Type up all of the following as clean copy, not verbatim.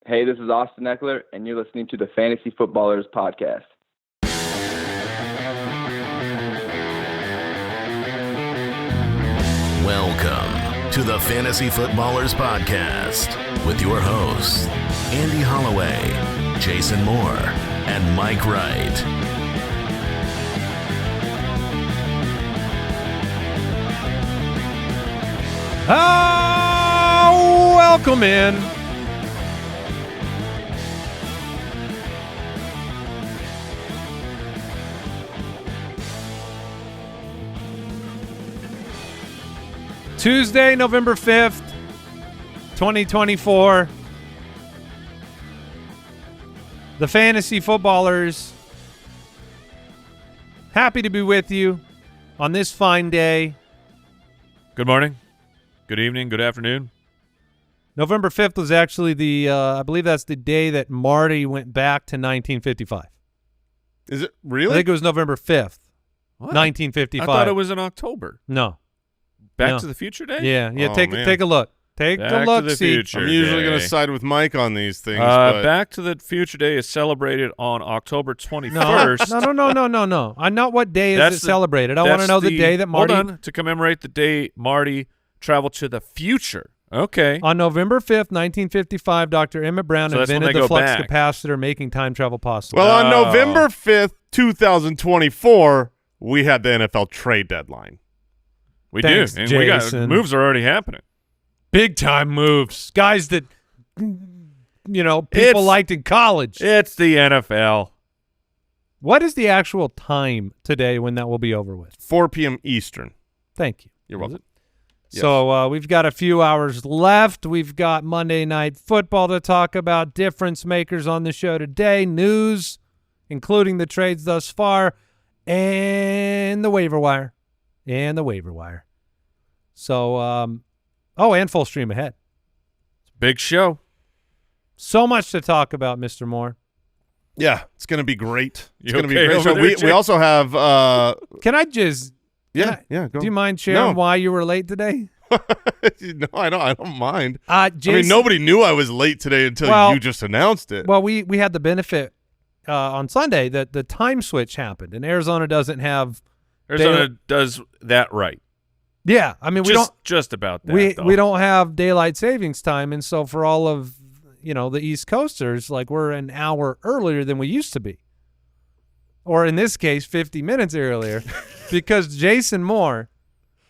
Hey, this is Austin Eckler, and you're listening to the Fantasy Footballers Podcast. Welcome to the Fantasy Footballers Podcast with your hosts, Andy Holloway, Jason Moore, and Mike Wright. Welcome in. Tuesday, November 5th, 2024. The Fantasy Footballers. Happy to be with you on this fine day. Good morning, good evening, good afternoon. November 5th was actually the, I believe that's the day that Marty went back to 1955. Is it really? I think it was November 5th, What? 1955. I thought it was in October. No. Back No. to the Future Day? Yeah. Oh, take man. a look. Take Back a to look. the See, future. I'm usually going Day. to side with Mike on these things. but Back to the Future Day is celebrated on October 21st. No. I know what day is That's it the- celebrated. I want to know the day that Marty Hold on. To commemorate the day Marty traveled to the future. Okay. on November 5th, 1955. Dr. Emmett Brown So that's when invented they the go flux back. capacitor, making time travel possible. well, on Oh. November 5th, 2024, we had the NFL trade deadline. We Thanks, do. And we got Jason. moves are already happening. Big time moves, guys that people It's- liked in college. It's the NFL. What is the actual time today when that will be over with? 4 p.m. Eastern. Thank you. You're welcome. Yes. So we've got a few hours left. We've got Monday Night Football to talk about, difference makers on the show today, news, including the trades thus far, and the waiver wire. So, and full stream ahead. Big show. So much to talk about, Mr. Moore. Yeah, it's going to be great. It's You going to be okay great. over So there, we Jake? also have Can I just yeah, do go. you mind sharing No. why you were late today? No, I don't mind. Jason, I mean, nobody knew I was late today until Well- you just announced it. Well, we had the benefit on Sunday that the time switch happened, and Arizona doesn't have. Arizona does that right. Yeah, I mean, Just about that. we though. don't have daylight savings time, and so for all of the East Coasters, like, we're an hour earlier than we used to be, or in this case, 50 minutes earlier, because Jason Moore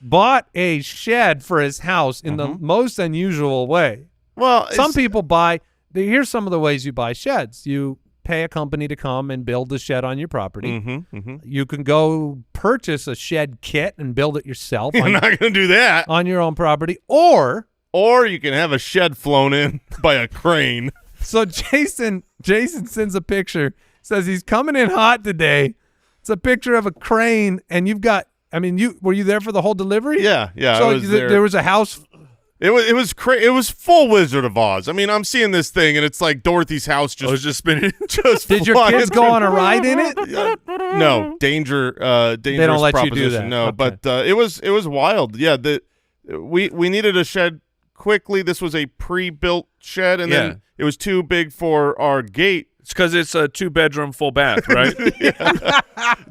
bought a shed for his house in the most unusual way. Well, Some people buy. Here's some of the ways you buy sheds. You pay a company to come and build the shed on your property. You can go purchase a shed kit and build it yourself You're not going to do that. on your own property, or You can have a shed flown in by a crane. so Jason sends a picture, says he's coming in hot today. It's a picture of a crane, and you've got. I mean, were you there for the whole delivery? Yeah. So I was there. there was a house. It was full Wizard of Oz. I mean, I'm seeing this thing, and it's like Dorothy's house I was just spinning. Did your flying kids go through. on a ride in it? No, dangerous don't let you do proposition. that. No, Okay. but it was wild. Yeah, we needed a shed quickly. This was a pre-built shed, and Yeah. then it was too big for our gate. It's because it's a 2-bedroom, full bath, right?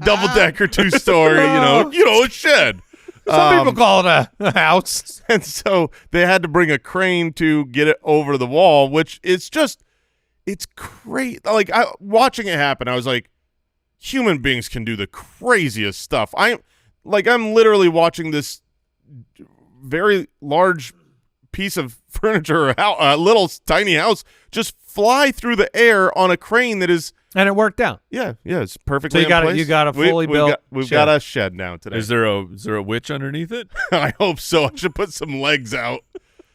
Double decker, 2-story. A shed. Some people call it a house. And so they had to bring a crane to get it over the wall, which is just, it's great. Like, watching it happen, I was like, human beings can do the craziest stuff. I'm literally watching this very large piece of furniture, a little tiny house, just fly through the air on a crane that is, And it worked out. yeah, it's perfectly So in place. you got a fully built We've shed. got a shed now today. Is there a witch underneath it? I hope so. I should put some legs out.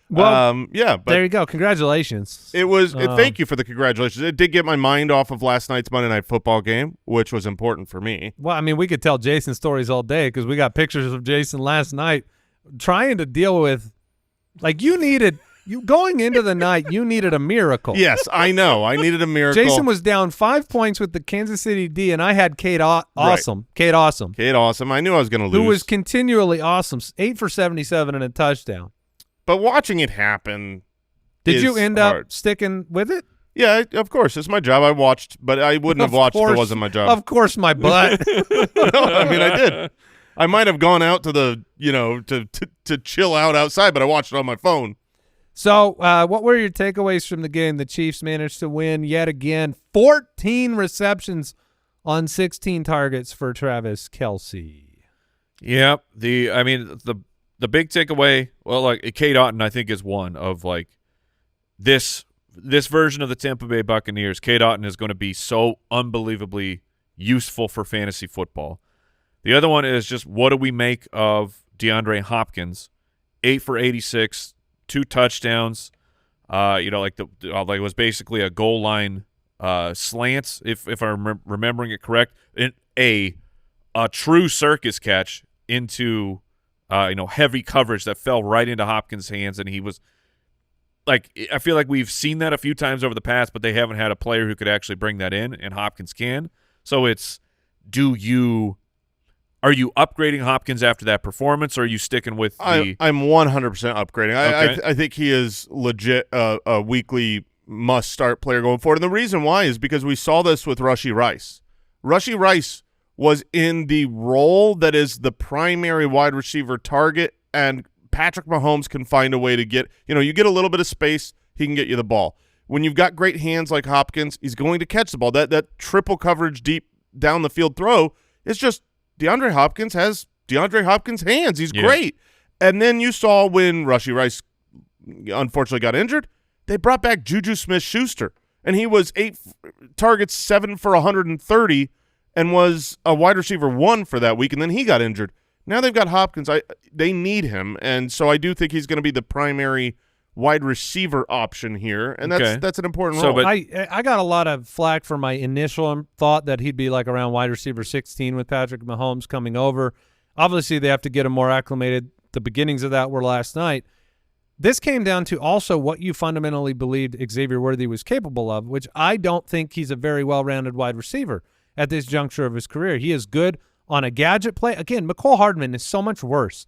Well, Yeah, but there you go. Congratulations. it was. Thank you for the congratulations. It did get my mind off of last night's Monday Night Football game, which was important for me. Well, I mean, we could tell Jason stories all day because we got pictures of Jason last night trying to deal with, like, going into the night, you needed a miracle. Yes, I know. I needed a miracle. Jason was down 5 points with the Kansas City D, and I had Kate Awesome. Kate Awesome. Kate Awesome. I knew I was going to lose. Who was continually awesome. 8 for 77 and a touchdown. But watching it happen Did is you end hard. up sticking with it? Yeah, of course. It's my job. I watched, but I wouldn't have watched if it wasn't my job. Of course, my butt. No, I mean, I did. I might have gone out to the, to chill out outside, but I watched it on my phone. So what were your takeaways from the game? The Chiefs managed to win yet again. 14 receptions on 16 targets for Travis Kelce. Yeah, the big takeaway, well, like Cade Otton, I think, is one of like this version of the Tampa Bay Buccaneers. Cade Otton is going to be so unbelievably useful for fantasy football. The other one is just what do we make of DeAndre Hopkins? 8 for 86, 2 touchdowns. It was basically a goal line slants, if I'm remembering it correct. A true circus catch into heavy coverage that fell right into Hopkins' hands, and he was like, I feel like we've seen that a few times over the past, but they haven't had a player who could actually bring that in, and Hopkins can. So it's, are you upgrading Hopkins after that performance, or are you sticking with the? I'm 100% upgrading. Okay. I think he is legit a weekly must-start player going forward. And the reason why is because we saw this with Rashee Rice. Rashee Rice was in the role that is the primary wide receiver target, and Patrick Mahomes can find a way to get, you get a little bit of space, he can get you the ball. When you've got great hands like Hopkins, he's going to catch the ball. That triple coverage deep down the field throw is just DeAndre Hopkins has DeAndre Hopkins' hands. He's great. And then you saw when Rashee Rice unfortunately got injured, they brought back Juju Smith-Schuster, and he was 8 targets, 7 for 130, and was a wide receiver 1 for that week, and then he got injured. Now they've got Hopkins. They need him, and so I do think he's going to be the primary wide receiver option here, and that's an important role. But I got a lot of flack for my initial thought that he'd be like around wide receiver 16 with Patrick Mahomes coming over. Obviously, they have to get him more acclimated. The beginnings of that were last night. This came down to also what you fundamentally believed Xavier Worthy was capable of, which I don't think he's a very well-rounded wide receiver at this juncture of his career. He is good on a gadget play. Again, McCole Hardman is so much worse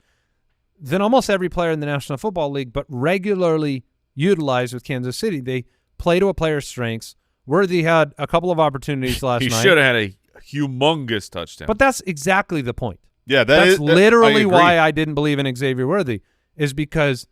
than almost every player in the National Football League, but regularly utilized with Kansas City. They play to a player's strengths. Worthy had a couple of opportunities last night. He should have had a humongous touchdown. But that's exactly the point. Yeah, that's literally why I didn't believe in Xavier Worthy, is because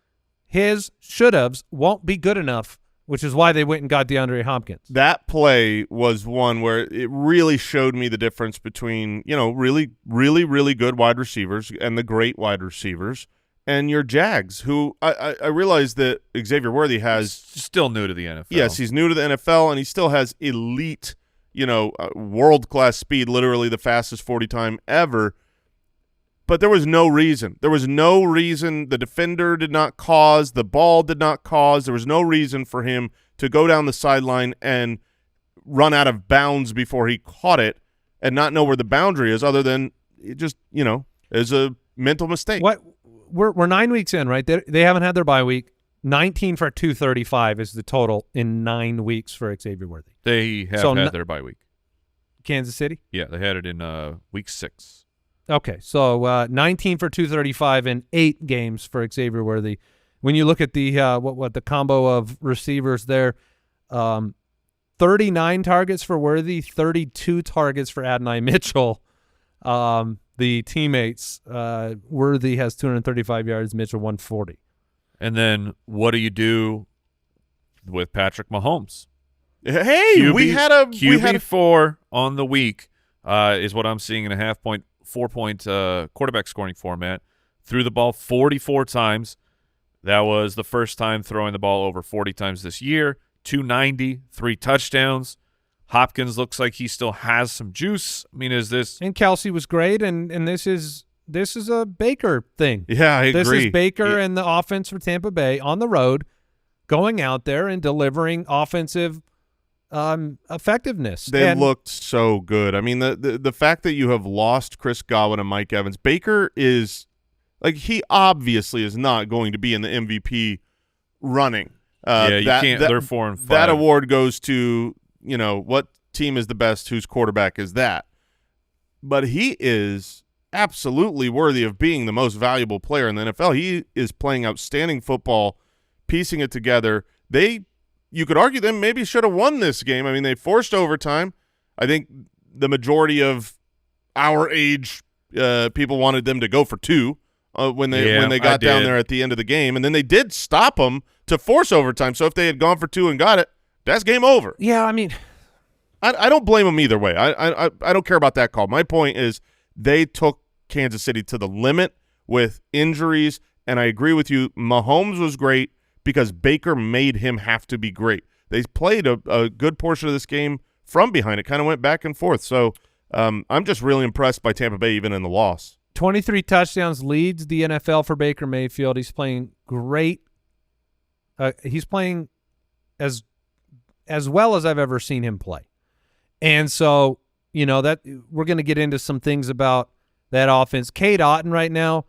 his should-haves won't be good enough, which is why they went and got DeAndre Hopkins. That play was one where it really showed me the difference between, really, really, really good wide receivers and the great wide receivers and your Jags, who I realize that Xavier Worthy has. Still new to the NFL. Yes, he's new to the NFL, and he still has elite, world-class speed, literally the fastest 40 time ever. But there was no reason. There was no reason. The defender did not cause. The ball did not cause. There was no reason for him to go down the sideline and run out of bounds before he caught it and not know where the boundary is, other than it just, is a mental mistake. What we're 9 weeks in, right? They haven't had their bye week. 19 for 235 is the total in 9 weeks for Xavier Worthy. They have had their bye week. Kansas City? Yeah, they had it in week 6. Okay, so 19 for 235 in 8 games for Xavier Worthy. When you look at the the combo of receivers there, 39 targets for Worthy, 32 targets for Adonai Mitchell. The teammates, Worthy has 235 yards, Mitchell 140. And then what do you do with Patrick Mahomes? Hey, we had a QB4 on the week is what I'm seeing in a 4-point quarterback scoring format. Threw the ball 44 times. That was the first time throwing the ball over 40 times this year. 290, 3 touchdowns. Hopkins looks like he still has some juice. I mean, is this? And Kelce was great, and this is a Baker thing. Yeah, I agree. This is Baker and the offense for Tampa Bay on the road, going out there and delivering offensive effectiveness. They looked so good. I mean, the fact that you have lost Chris Godwin and Mike Evans, Baker is like, he obviously is not going to be in the MVP running. You can't. They're 4-5. That award goes to, what team is the best, whose quarterback is that. But he is absolutely worthy of being the most valuable player in the NFL. He is playing outstanding football, piecing it together. They you could argue them maybe should have won this game. I mean, they forced overtime. I think the majority of our age people wanted them to go for 2 when they got down there at the end of the game, and then they did stop them to force overtime. So if they had gone for 2 and got it, that's game over. Yeah, I mean, I don't blame them either way. I don't care about that call. My point is they took Kansas City to the limit with injuries, and I agree with you. Mahomes was great because Baker made him have to be great. They played a good portion of this game from behind. It kind of went back and forth. So I'm just really impressed by Tampa Bay even in the loss. 23 touchdowns, leads the NFL for Baker Mayfield. He's playing great. He's playing as well as I've ever seen him play. And so, you know, that we're going to get into some things about that offense. Cade Otton right now,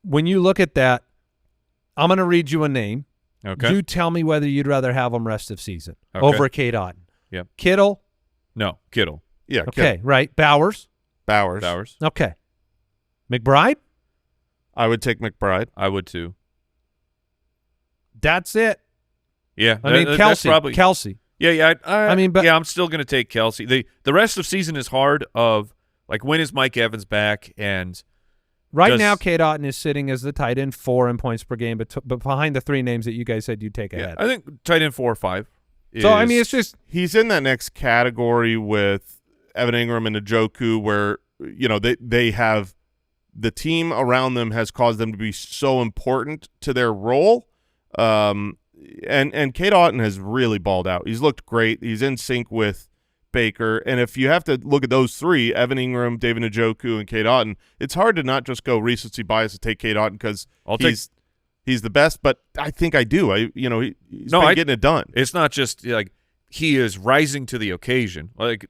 when you look at that, I'm going to read you a name. Okay. You tell me whether you'd rather have him rest of season over Cade Otton. Yep. Kittle? No, Kittle. Yeah. Okay, Kittle. right. Bowers? Okay. McBride? I would take McBride. I would too. That's it. Yeah. I mean, Kelsey. Yeah. I mean, but I'm still going to take Kelsey. The rest of season is hard of, like, when is Mike Evans back? And right now, Cade Otton is sitting as the tight end 4 in points per game, but behind the 3 names that you guys said you'd take ahead. I think tight end 4 or 5. So, I mean, it's just – he's in that next category with Evan Ingram and Njoku where, you know, they have – the team around them has caused them to be so important to their role. And Cade Otton has really balled out. He's looked great. He's in sync with Baker. And if you have to look at those 3, Evan Ingram, David Njoku, and Cade Otton, it's hard to not just go recency bias to take Cade Otton because he's the best. But I think I do. He's been getting it done. It's not just like he is rising to the occasion. Like,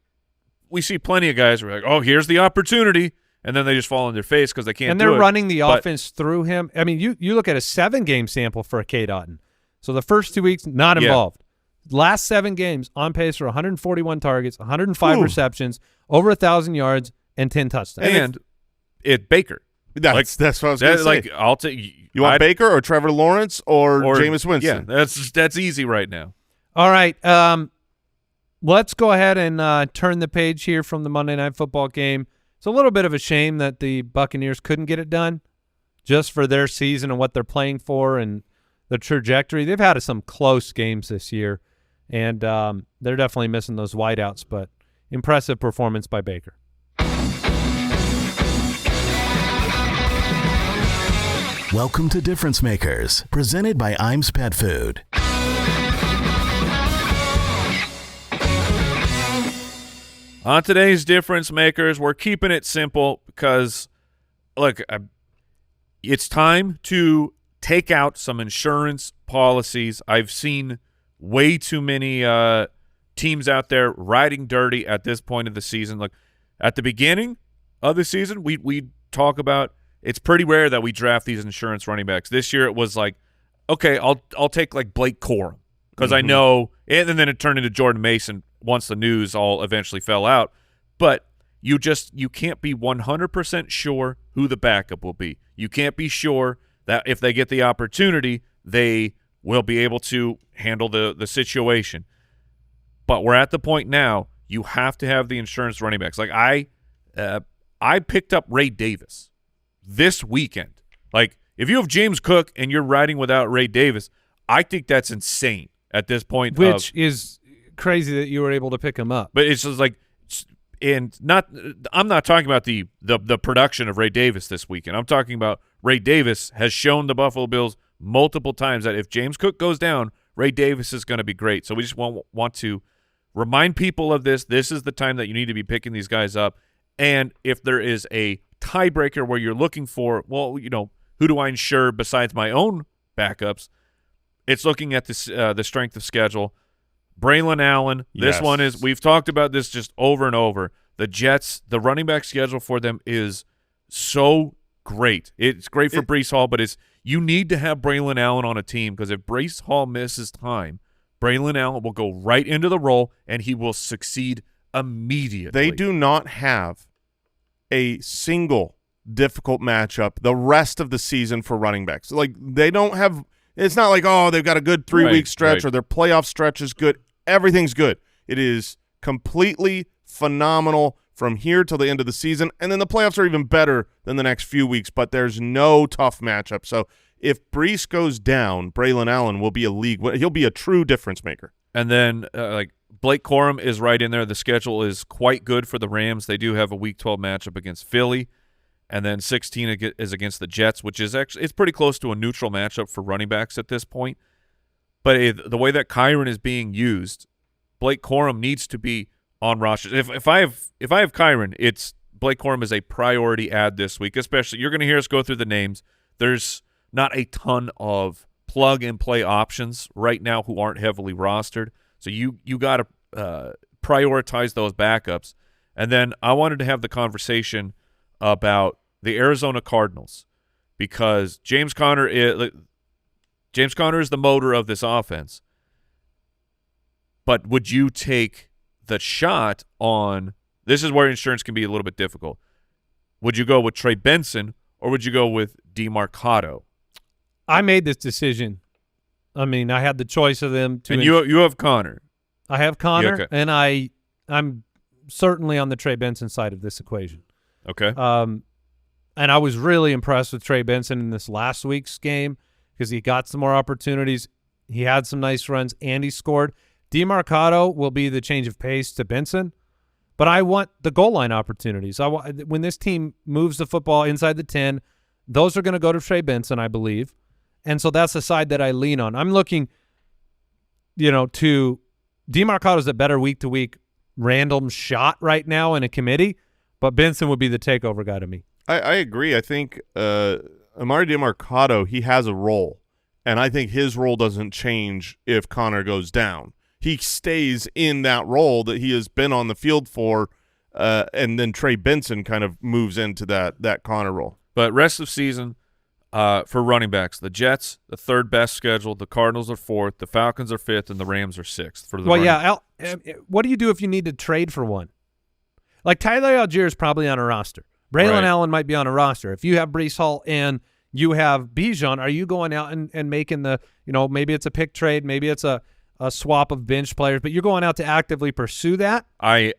we see plenty of guys who are like, oh, here's the opportunity. And then they just fall on their face because they can't and do they're it. running the offense through him. I mean, you look at a 7-game sample for a Cade Otton. So the first 2 weeks, not involved. Last 7 games, on pace for 141 targets, 105 receptions, over 1,000 yards, and 10 touchdowns. And it Baker. That's what I was going to say. Like, I'll take you want Baker or Trevor Lawrence or Jameis Winston? Yeah, that's easy right now. All right. Let's go ahead and turn the page here from the Monday Night Football game. It's a little bit of a shame that the Buccaneers couldn't get it done just for their season and what they're playing for and the trajectory. They've had some close games this year, and they're definitely missing those wideouts, but impressive performance by Baker. Welcome to Difference Makers, presented by IMAGN Pet Food. On today's Difference Makers, we're keeping it simple because, look, it's time to take out some insurance policies. I've seen way too many teams out there riding dirty at this point of the season. Look, at the beginning of the season, we talk about it's pretty rare that we draft these insurance running backs. This year it was like, okay, I'll take like Blake Corum because I know, and then it turned into Jordan Mason once the news all eventually fell out. But you can't be 100% sure who the backup will be. You can't be sure that if they get the opportunity, they will be able to handle the situation. But we're at the point now you have to have the insurance running backs. Like I picked up Ray Davis this weekend. Like, if you have James Cook and you're riding without Ray Davis, I think that's insane at this point. Which is crazy that you were able to pick him up. But it's just like, and I'm not talking about the production of Ray Davis this weekend. I'm talking about Ray Davis has shown the Buffalo Bills multiple times that if James Cook goes down, Ray Davis is going to be great. So we just want to remind people of this. This is the time that you need to be picking these guys up. And if there is a tiebreaker where you're looking for, well, you know, who do I insure besides my own backups? It's looking at this the strength of schedule. Braylon Allen, this one is, we've talked about this just over and over. The Jets, the running back schedule for them is so great. It's great for Breece Hall, but you need to have Braylon Allen on a team because if Breece Hall misses time, Braylon Allen will go right into the role and he will succeed immediately. They do not have a single difficult matchup the rest of the season for running backs. Like, they don't have It's not like, oh, they've got a good 3-week stretch right. or their playoff stretch is good. Everything's good. It is completely phenomenal from here till the end of the season, and then the playoffs are even better than the next few weeks, but there's no tough matchup. So if Brees goes down, Braylon Allen will be he'll be a true difference maker. And then like Blake Corum is right in there. The schedule is quite good for the Rams. They do have a Week 12 matchup against Philly, and then 16 is against the Jets, which is actually it's pretty close to a neutral matchup for running backs at this point. But the way that Kyron is being used, Blake Corum needs to be on rosters. If I have Kyron, it's Blake Corum is a priority add this week. Especially, you're going to hear us go through the names. There's not a ton of plug and play options right now who aren't heavily rostered. So you got to prioritize those backups. And then I wanted to have the conversation about the Arizona Cardinals because James Conner is the motor of this offense. But would you take the shot on – this is where insurance can be a little bit difficult. Would you go with Trey Benson or would you go with DeMarcado? I made this decision. I mean, I had the choice of them. And you have Connor. I have Connor, okay. And I'm certainly on the Trey Benson side of this equation. Okay. And I was really impressed with Trey Benson in this last week's game because he got some more opportunities. He had some nice runs, and he scored. DeMarcado will be the change of pace to Benson, but I want the goal line opportunities. When this team moves the football inside the 10, those are going to go to Trey Benson, I believe, and so that's the side that I lean on. I'm looking, to DeMarcado's a better week-to-week random shot right now in a committee, but Benson would be the takeover guy to me. I agree. I think Amari DeMarcado, he has a role, and I think his role doesn't change if Connor goes down. He stays in that role that he has been on the field for, and then Trey Benson kind of moves into that Connor role. But rest of season for running backs, the Jets, the third best schedule, the Cardinals are fourth, the Falcons are fifth, and the Rams are sixth. What do you do if you need to trade for one? Like Tyler Algier is probably on a roster. Braylon Allen might be on a roster. If you have Breece Hall and you have Bijan, are you going out and making the, maybe it's a pick trade, maybe it's a swap of bench players, but you're going out to actively pursue that? I'm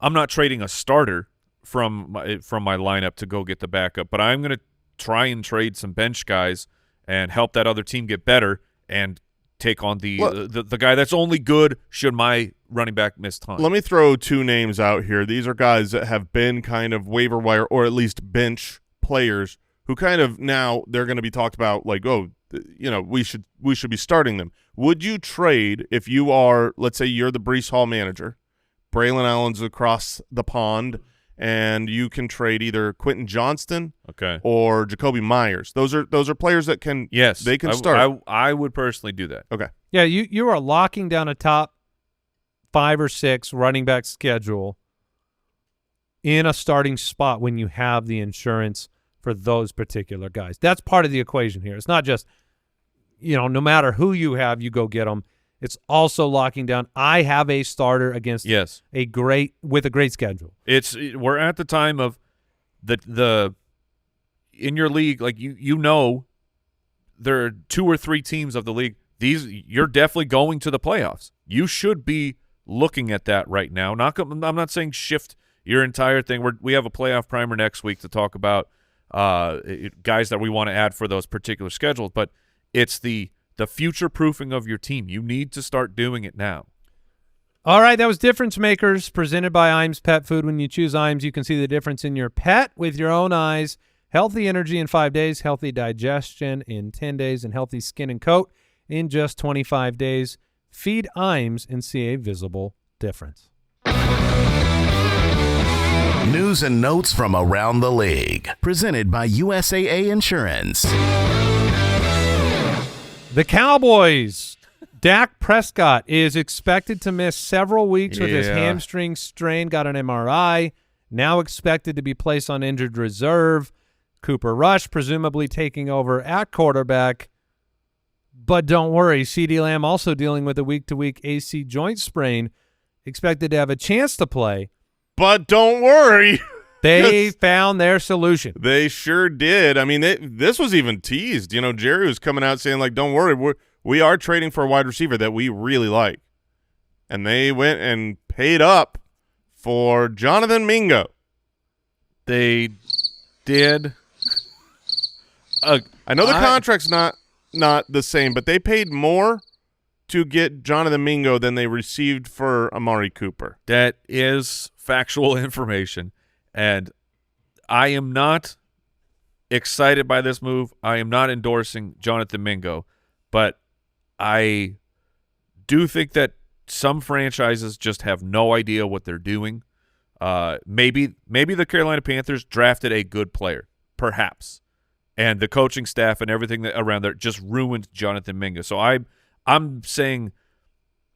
not trading a starter from my lineup to go get the backup, but I'm going to try and trade some bench guys and help that other team get better and take on the guy that's only good should my running back miss time. Let me throw two names out here. These are guys that have been kind of waiver wire or at least bench players who kind of now they're going to be talked about like, oh, we should be starting them. Would you trade if you are, let's say you're the Breece Hall manager, Braylon Allen's across the pond, and you can trade either Quentin Johnston or Jacoby Myers. Those are players that can they can start. I would personally do that. Okay. Yeah, you are locking down a top 5 or 6 running back schedule in a starting spot when you have the insurance for those particular guys. That's part of the equation here. It's not just, no matter who you have, you go get them. It's also locking down. I have a starter against a great schedule. We're at the time of the in your league, like there are 2 or 3 teams of the league. You're definitely going to the playoffs. You should be looking at that right now. I'm not saying shift your entire thing. We have a playoff primer next week to talk about guys that we want to add for those particular schedules, but it's the future proofing of your team. You need to start doing it now. All right, that was Difference Makers presented by IAMS Pet Food. When you choose IAMS, you can see the difference in your pet with your own eyes. Healthy energy in 5 days, healthy digestion in 10 days, and healthy skin and coat in just 25 days. Feed IAMS and see a visible difference. News and notes from around the league. Presented by USAA Insurance. The Cowboys. Dak Prescott is expected to miss several weeks with his hamstring strain. Got an MRI. Now expected to be placed on injured reserve. Cooper Rush presumably taking over at quarterback. But don't worry, CeeDee Lamb also dealing with a week-to-week AC joint sprain. Expected to have a chance to play. But don't worry. They found their solution. They sure did. I mean, this was even teased. You know, Jerry was coming out saying, like, don't worry, we are trading for a wide receiver that we really like. And they went and paid up for Jonathan Mingo. They did. I know the contract's not the same, but they paid more to get Jonathan Mingo than they received for Amari Cooper. That is factual information, and I am not excited by this move. I am not endorsing Jonathan Mingo, but I do think that some franchises just have no idea what they're doing. Maybe the Carolina Panthers drafted a good player, perhaps, and the coaching staff and everything that around there just ruined Jonathan Mingo. So I'm saying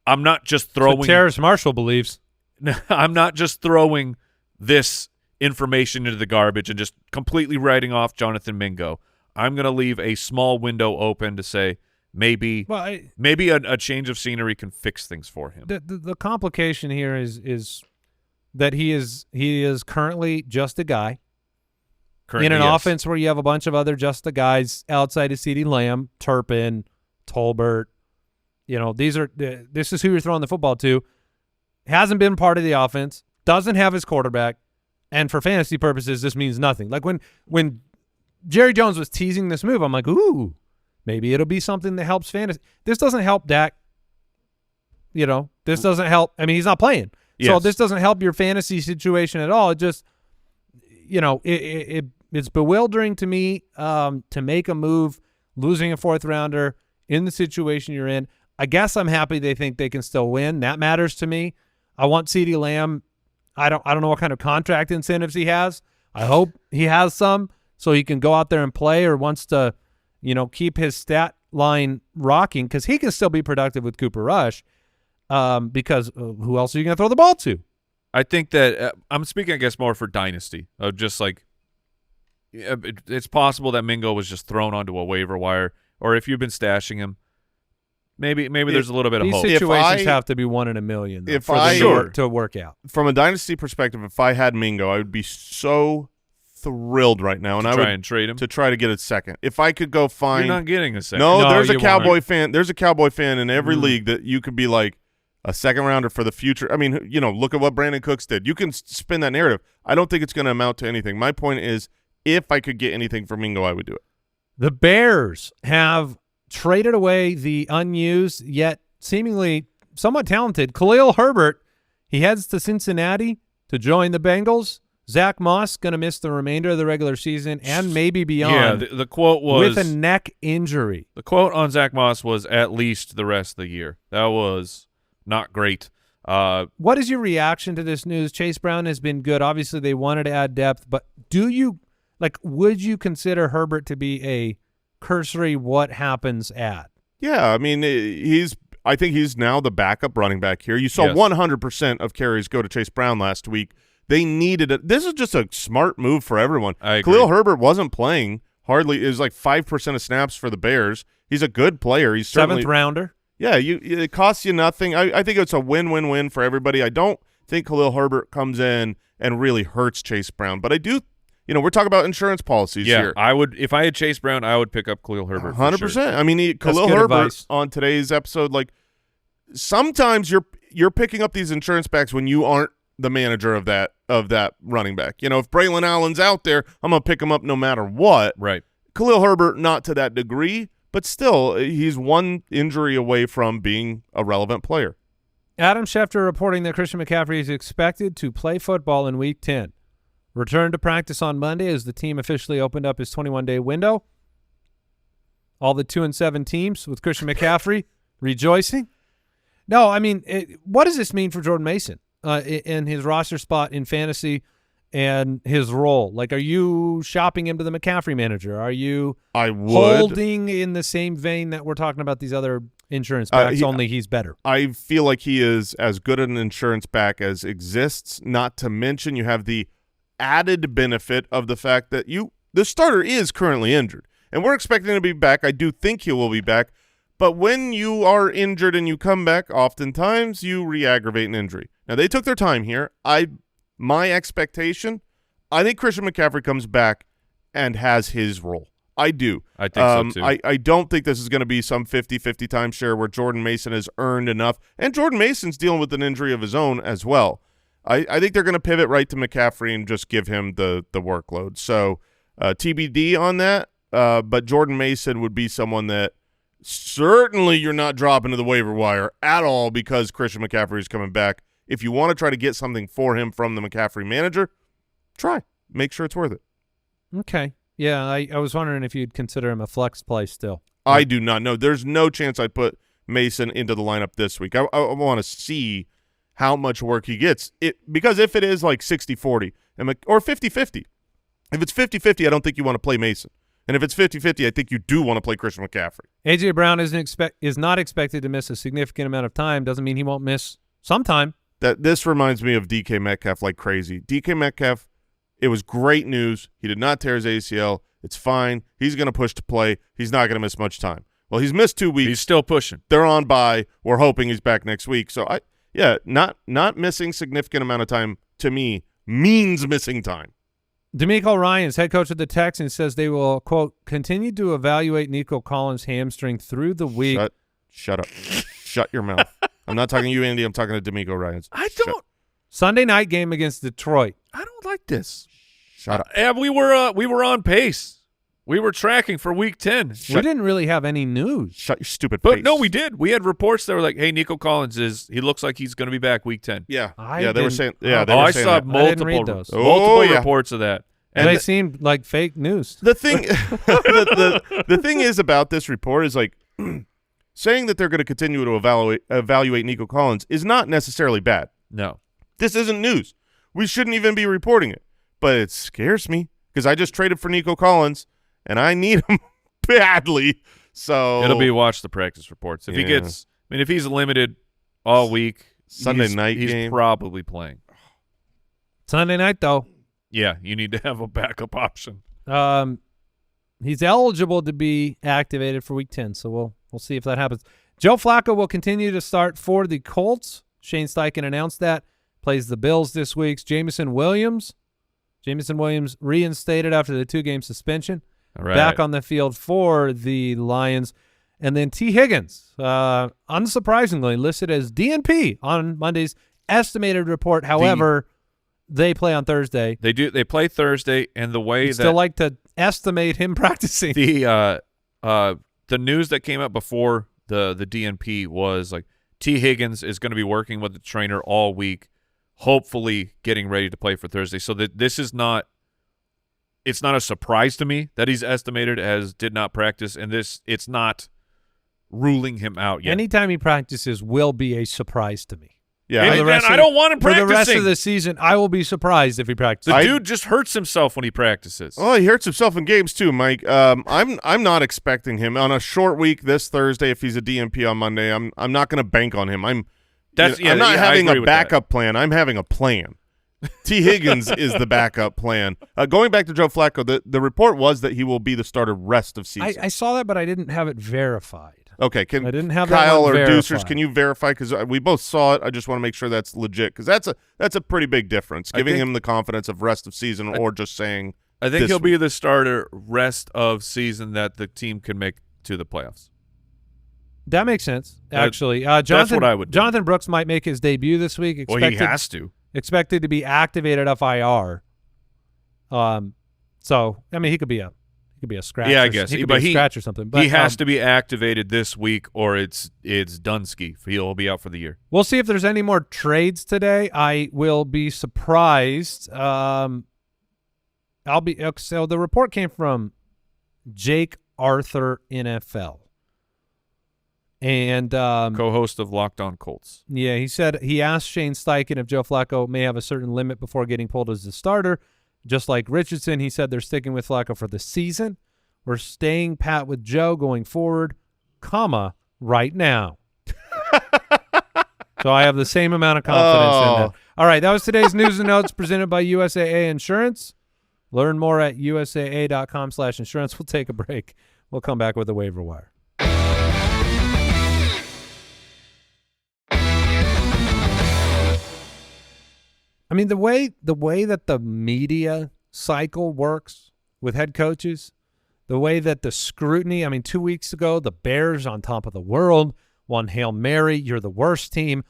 I'm not just throwing. Terrace Marshall believes. I'm not just throwing this information into the garbage and just completely writing off Jonathan Mingo. I'm going to leave a small window open to say maybe a change of scenery can fix things for him. The complication here is that he is currently just a guy in an offense where you have a bunch of other just the guys outside of CeeDee Lamb, Turpin, Tolbert. You know, this is who you're throwing the football to. Hasn't been part of the offense, doesn't have his quarterback, and for fantasy purposes, this means nothing. Like when Jerry Jones was teasing this move, I'm like, ooh, maybe it'll be something that helps fantasy. This doesn't help Dak. You know, this doesn't help. I mean, he's not playing. Yes. So this doesn't help your fantasy situation at all. It just, you know, it's bewildering to me to make a move, losing a fourth rounder in the situation you're in. I guess I'm happy they think they can still win. That matters to me. I want CeeDee Lamb. I don't know what kind of contract incentives he has. I hope he has some so he can go out there and play, or wants to, you know, keep his stat line rocking, because he can still be productive with Cooper Rush. Because who else are you going to throw the ball to? I think that I'm speaking, I guess, more for dynasty. Just like it's possible that Mingo was just thrown onto a waiver wire, or if you've been stashing him, maybe there's a little bit of hope. These situations have to be 1 in a million to work out. From a dynasty perspective, if I had Mingo, I would be so thrilled right now, and I would try and trade him to try to get a second. If I could go find, you're not getting a second. No, there's a Cowboy fan. There's a Cowboy fan in every league that you could be like a second rounder for the future. I mean, you know, look at what Brandon Cooks did. You can spin that narrative. I don't think it's going to amount to anything. My point is, if I could get anything for Mingo, I would do it. The Bears have traded away the unused yet seemingly somewhat talented Khalil Herbert. He heads to Cincinnati to join the Bengals. Zach Moss going to miss the remainder of the regular season and maybe beyond. Yeah, the quote was with a neck injury. The quote on Zach Moss was at least the rest of the year. That was not great. What is your reaction to this news? Chase Brown has been good. Obviously, they wanted to add depth, but would you consider Herbert to be a cursory what happens at? Yeah, I mean, I think he's now the backup running back here. You saw 100% of carries go to Chase Brown last week. They needed it. This is just a smart move for everyone. Khalil Herbert wasn't playing hardly. It was like 5% of snaps for the Bears. He's a good player. He's certainly 7th rounder. Yeah, it costs you nothing. I think it's a win-win-win for everybody. I don't think Khalil Herbert comes in and really hurts Chase Brown, but I do. You know, we're talking about insurance policies here. I would, if I had Chase Brown, I would pick up Khalil Herbert. 100%. I mean, Khalil Herbert on today's episode, like sometimes you're picking up these insurance backs when you aren't the manager of that running back. You know, if Braylon Allen's out there, I'm gonna pick him up no matter what. Right. Khalil Herbert, not to that degree, but still, he's one injury away from being a relevant player. Adam Schefter reporting that Christian McCaffrey is expected to play football in Week 10. Returned to practice on Monday as the team officially opened up his 21-day window. All the 2-7 teams with Christian McCaffrey rejoicing. No, I mean, what does this mean for Jordan Mason in his roster spot in fantasy and his role? Like, are you shopping him to the McCaffrey manager? Are you holding in the same vein that we're talking about these other insurance backs, only he's better? I feel like he is as good an insurance back as exists, not to mention you have the added benefit of the fact that the starter is currently injured, and we're expecting him to be back. I do think he will be back, but when you are injured and you come back, oftentimes you re-aggravate an injury. Now, they took their time here. My expectation, I think Christian McCaffrey comes back and has his role. I do. I think so, too. I don't think this is going to be some 50-50 timeshare where Jordan Mason has earned enough. And Jordan Mason's dealing with an injury of his own as well. I think they're going to pivot right to McCaffrey and just give him the workload. So TBD on that, but Jordan Mason would be someone that certainly you're not dropping to the waiver wire at all because Christian McCaffrey is coming back. If you want to try to get something for him from the McCaffrey manager, try. Make sure it's worth it. Okay. Yeah, I was wondering if you'd consider him a flex play still. I do not know. There's no chance I'd put Mason into the lineup this week. I want to see how much work he gets. Because if it is like 60-40 or 50-50, if it's 50-50, I don't think you want to play Mason. And if it's 50-50, I think you do want to play Christian McCaffrey. A.J. Brown is not expected to miss a significant amount of time. Doesn't mean he won't miss some time. This reminds me of DK Metcalf like crazy. DK Metcalf, it was great news. He did not tear his ACL. It's fine. He's going to push to play. He's not going to miss much time. Well, he's missed 2 weeks. He's still pushing. They're on bye. We're hoping he's back next week. So, not missing significant amount of time to me means missing time. DeMeco Ryans, head coach of the Texans, says they will, quote, continue to evaluate Nico Collins' hamstring through the week. Shut up. Shut your mouth. I'm not talking to you, Andy. I'm talking to DeMeco Ryans. I don't. Sunday night game against Detroit. I don't like this. Shut up. Yeah, we were on pace. We were tracking for week 10. We didn't really have any news. Shut your stupid But face. no, we did. We had reports that were like, "Hey, Nico Collins he looks like he's going to be back week 10." Yeah. I they were didn't- saying. Oh, Yeah, they Oh, were I saying saw that. didn't read those. multiple Yeah. reports of that. And they seemed like fake news. The thing, the thing is about this report is like saying that they're going to continue to evaluate Nico Collins is not necessarily bad. No. This isn't news. We shouldn't even be reporting it. But it scares me because I just traded for Nico Collins and I need him badly. So It'll be watch the practice reports. If he gets, if he's limited all week, Sunday night he's game. probably playing. Sunday night, though. Yeah, you need to have a backup option. He's eligible to be activated for Week 10, so we'll see if that happens. Joe Flacco will continue to start for the Colts. Shane Steichen announced that. Plays the Bills this week. Jameson Williams reinstated after the 2-game suspension. All right. Back on the field for the Lions. And then T. Higgins, unsurprisingly, listed as DNP on Monday's estimated report. However, they play on Thursday. They do. They play Thursday, and the way Still like to estimate him practicing. the news that came out before the DNP was like T. Higgins is going to be working with the trainer all week, hopefully getting ready to play for Thursday. So that this is not. It's not a surprise to me that he's estimated as did not practice, and it's not ruling him out yet. Anytime he practices will be a surprise to me. Yeah, And I don't want him practicing. For the rest of the season, I will be surprised if he practices. The dude just hurts himself when he practices. Oh, he hurts himself in games too, Mike. I'm not expecting him on a short week this Thursday. If he's a DNP on Monday, I'm not going to bank on him. I'm not having a backup plan. I'm having a plan. T. Higgins is the backup plan. Going back to Joe Flacco, the report was that he will be the starter rest of season. I saw that, but I didn't have it verified. Okay, I didn't have Kyle that one or verified. Deucers, can you verify? Because we both saw it. I just want to make sure that's legit because that's a pretty big difference. Giving him the confidence of rest of season or just saying I think he'll be the starter rest of season that the team can make to the playoffs. That makes sense, actually. That's what I would do. Jonathan Brooks might make his debut this week. Well, he has to. Expected to be activated off IR. So I mean, he could be a scratch. Yeah, I guess he could be a scratch or something. But he has to be activated this week, or it's Dunsky. He'll be out for the year. We'll see if there's any more trades today. I will be surprised. So the report came from Jake Arthur NFL. And co-host of Locked On Colts. Yeah, he said he asked Shane Steichen if Joe Flacco may have a certain limit before getting pulled as the starter. Just like Richardson, he said they're sticking with Flacco for the season. We're staying pat with Joe going forward, right now. So I have the same amount of confidence in that. All right, that was today's news and notes presented by USAA Insurance. Learn more at usaa.com/insurance. We'll take a break. We'll come back with the waiver wire. I mean, the way that the media cycle works with head coaches, the way that the scrutiny, 2 weeks ago, the Bears on top of the world, one Hail Mary, you're the worst team.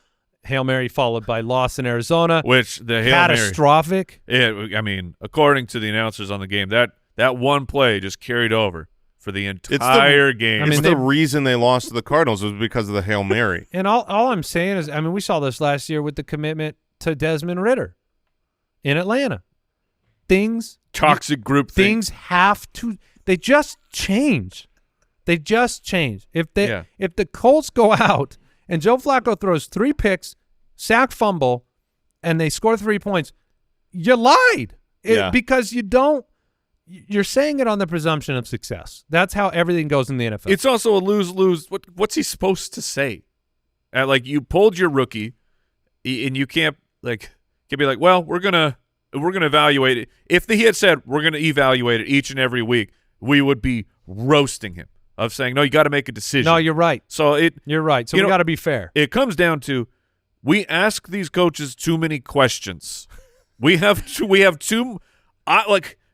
Hail Mary followed by loss in Arizona. Which the Hail catastrophic. Mary, according to the announcers on the game, that one play just carried over for the entire game. It's the reason they lost to the Cardinals was because of the Hail Mary. And all I'm saying is, we saw this last year with the commitment to Desmond Ridder in Atlanta. Toxic group things have to – they just change. If the Colts go out and Joe Flacco throws 3 picks, sack, fumble, and they score 3 points, you lied because you don't – you're saying it on the presumption of success. That's how everything goes in the NFL. It's also a lose-lose. What's he supposed to say? You pulled your rookie, and you can't be like, well, we're gonna evaluate it. If he had said we're gonna evaluate it each and every week, we would be roasting him of saying, no, you got to make a decision. No, you're right. You're right. So we got to be fair. It comes down to we ask these coaches too many questions. We have too.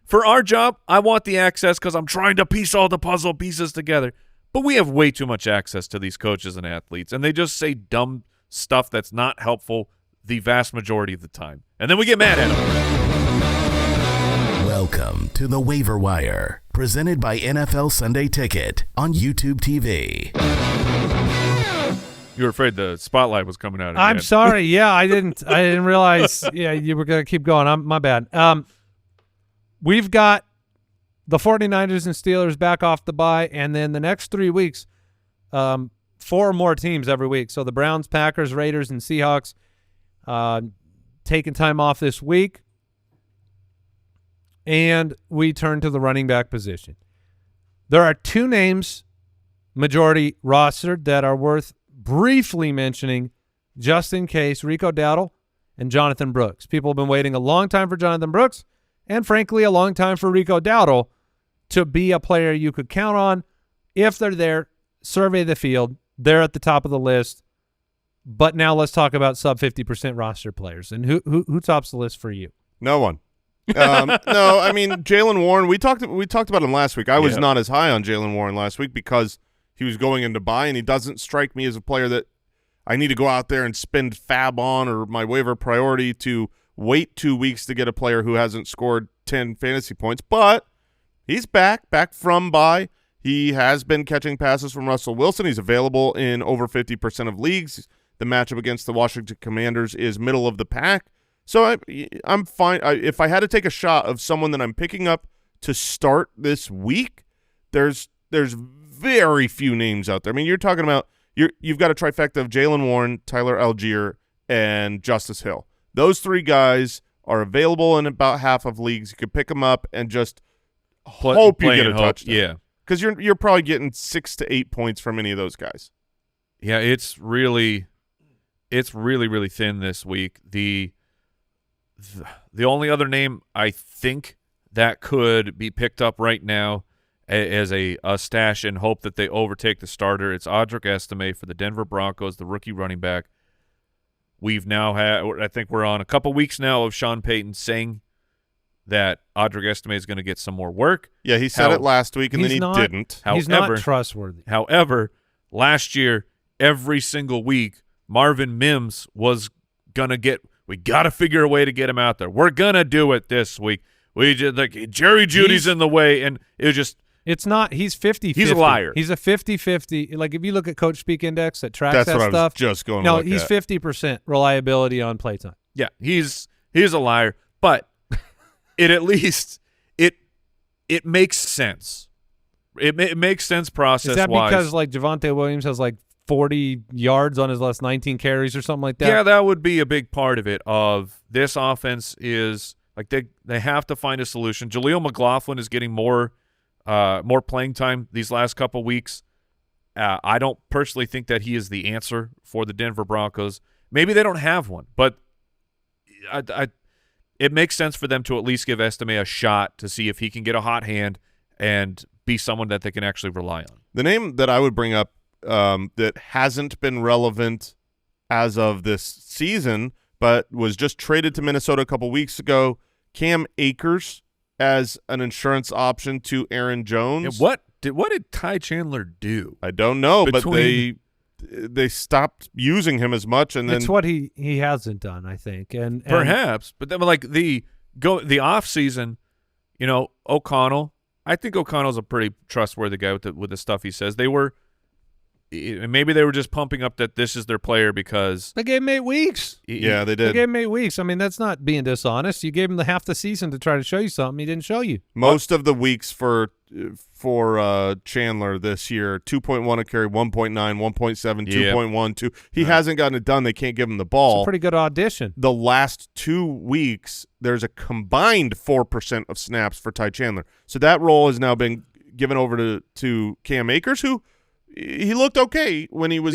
For our job, I want the access because I'm trying to piece all the puzzle pieces together. But we have way too much access to these coaches and athletes, and they just say dumb stuff that's not helpful the vast majority of the time. And then we get mad at them. Welcome to the Waiver Wire, presented by NFL Sunday Ticket on YouTube TV. You were afraid the spotlight was coming out again. I'm sorry. Yeah, I didn't realize. Yeah, you were going to keep going. My bad. We've got the 49ers and Steelers back off the bye, and then the next 3 weeks, 4 more teams every week. So the Browns, Packers, Raiders, and Seahawks taking time off this week. And we turn to the running back position. There are 2 names, majority rostered, that are worth briefly mentioning just in case: Rico Dowdle and Jonathan Brooks. People have been waiting a long time for Jonathan Brooks, and frankly a long time for Rico Dowdle to be a player you could count on. If they're there, survey the field. They're at the top of the list. But now let's talk about sub 50% roster players. And who tops the list for you? No one. No, Jaylen Warren, we talked about him last week. I was not as high on Jaylen Warren last week because he was going into bye, and he doesn't strike me as a player that I need to go out there and spend fab on, or my waiver priority to wait 2 weeks to get a player who hasn't scored 10 fantasy points. But he's back from bye. He has been catching passes from Russell Wilson. He's available in over 50% of leagues. The matchup against the Washington Commanders is middle of the pack. So I'm fine. If I had to take a shot of someone that I'm picking up to start this week, there's very few names out there. You're talking about you've got a trifecta of Jaylen Warren, Tyler Algier, and Justice Hill. Those 3 guys are available in about half of leagues. You could pick them up and just hope you get a touchdown. Yeah, because you're probably getting 6 to 8 points from any of those guys. Yeah, it's really thin this week. The only other name I think that could be picked up right now as a stash and hope that they overtake the starter, it's Audric Estime for the Denver Broncos, the rookie running back. We've now had, I think we're on a couple weeks now of Sean Payton saying that Audric Estime is going to get some more work. Yeah, he said it last week, and then he didn't. He's not trustworthy. However, last year, every single week, Marvin Mims was going to we got to figure a way to get him out there. We're going to do it this week. We just Jerry Jeudy's in the way, and it was just – it's not. He's 50-50. He's a liar. He's a 50-50. Like, if you look at Coach Speak Index that tracks That's that what stuff. I was just going No, to look he's at. 50% reliability on playtime. Yeah, he's a liar, but it at least it makes sense. It makes sense process-wise. Is that because Javonte Williams has 40 yards on his last 19 carries or something like that? Yeah, that would be a big part of it. Of this offense is they have to find a solution. Jaleel McLaughlin is getting more playing time these last couple weeks. I don't personally think that he is the answer for the Denver Broncos. Maybe they don't have one, but it makes sense for them to at least give Estime a shot to see if he can get a hot hand and be someone that they can actually rely on. The name that I would bring up that hasn't been relevant as of this season, but was just traded to Minnesota a couple weeks ago, Cam Akers as an insurance option to Aaron Jones. What did Ty Chandler do? I don't know, but they stopped using him as much, and then it's what he hasn't done, I think, and perhaps. But then, like the off season, O'Connell. I think O'Connell's a pretty trustworthy guy with the stuff he says. Maybe they were just pumping up that this is their player because they gave him 8 weeks. Yeah, they They did. gave him 8 weeks. I mean, that's not being dishonest. You gave him the half the season to try to show you something. He didn't show you. Most of the weeks for Chandler this year, 2.1 a carry, 1.9, 1.7, 2.1, 2. He hasn't gotten it done. They can't give him the ball. It's a pretty good audition. The last 2 weeks, there's a combined 4% of snaps for Ty Chandler. So that role has now been given over to Cam Akers, who he looked okay when he was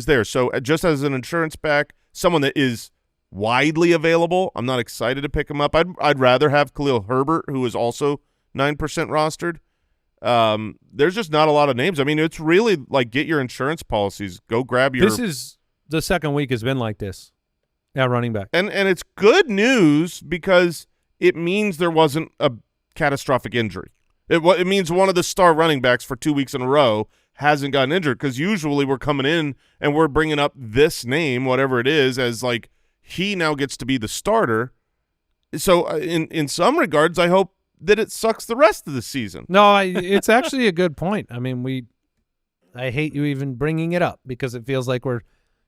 there. So just as an insurance back, someone that is widely available, I'm not excited to pick him up. I'd rather have Khalil Herbert, who is also 9% rostered. There's just not a lot of names. I mean, it's really like get your insurance policies. Go grab your. This is the second week has been like this at running back, and it's good news because it means there wasn't a catastrophic injury. It means one of the star running backs for 2 weeks in a row hasn't gotten injured, because usually we're coming in and we're bringing up this name, whatever it is, as like he now gets to be the starter. So in some regards, I hope that it sucks the rest of the season. No, it's actually a good point. I mean, I hate you even bringing it up because it feels like we're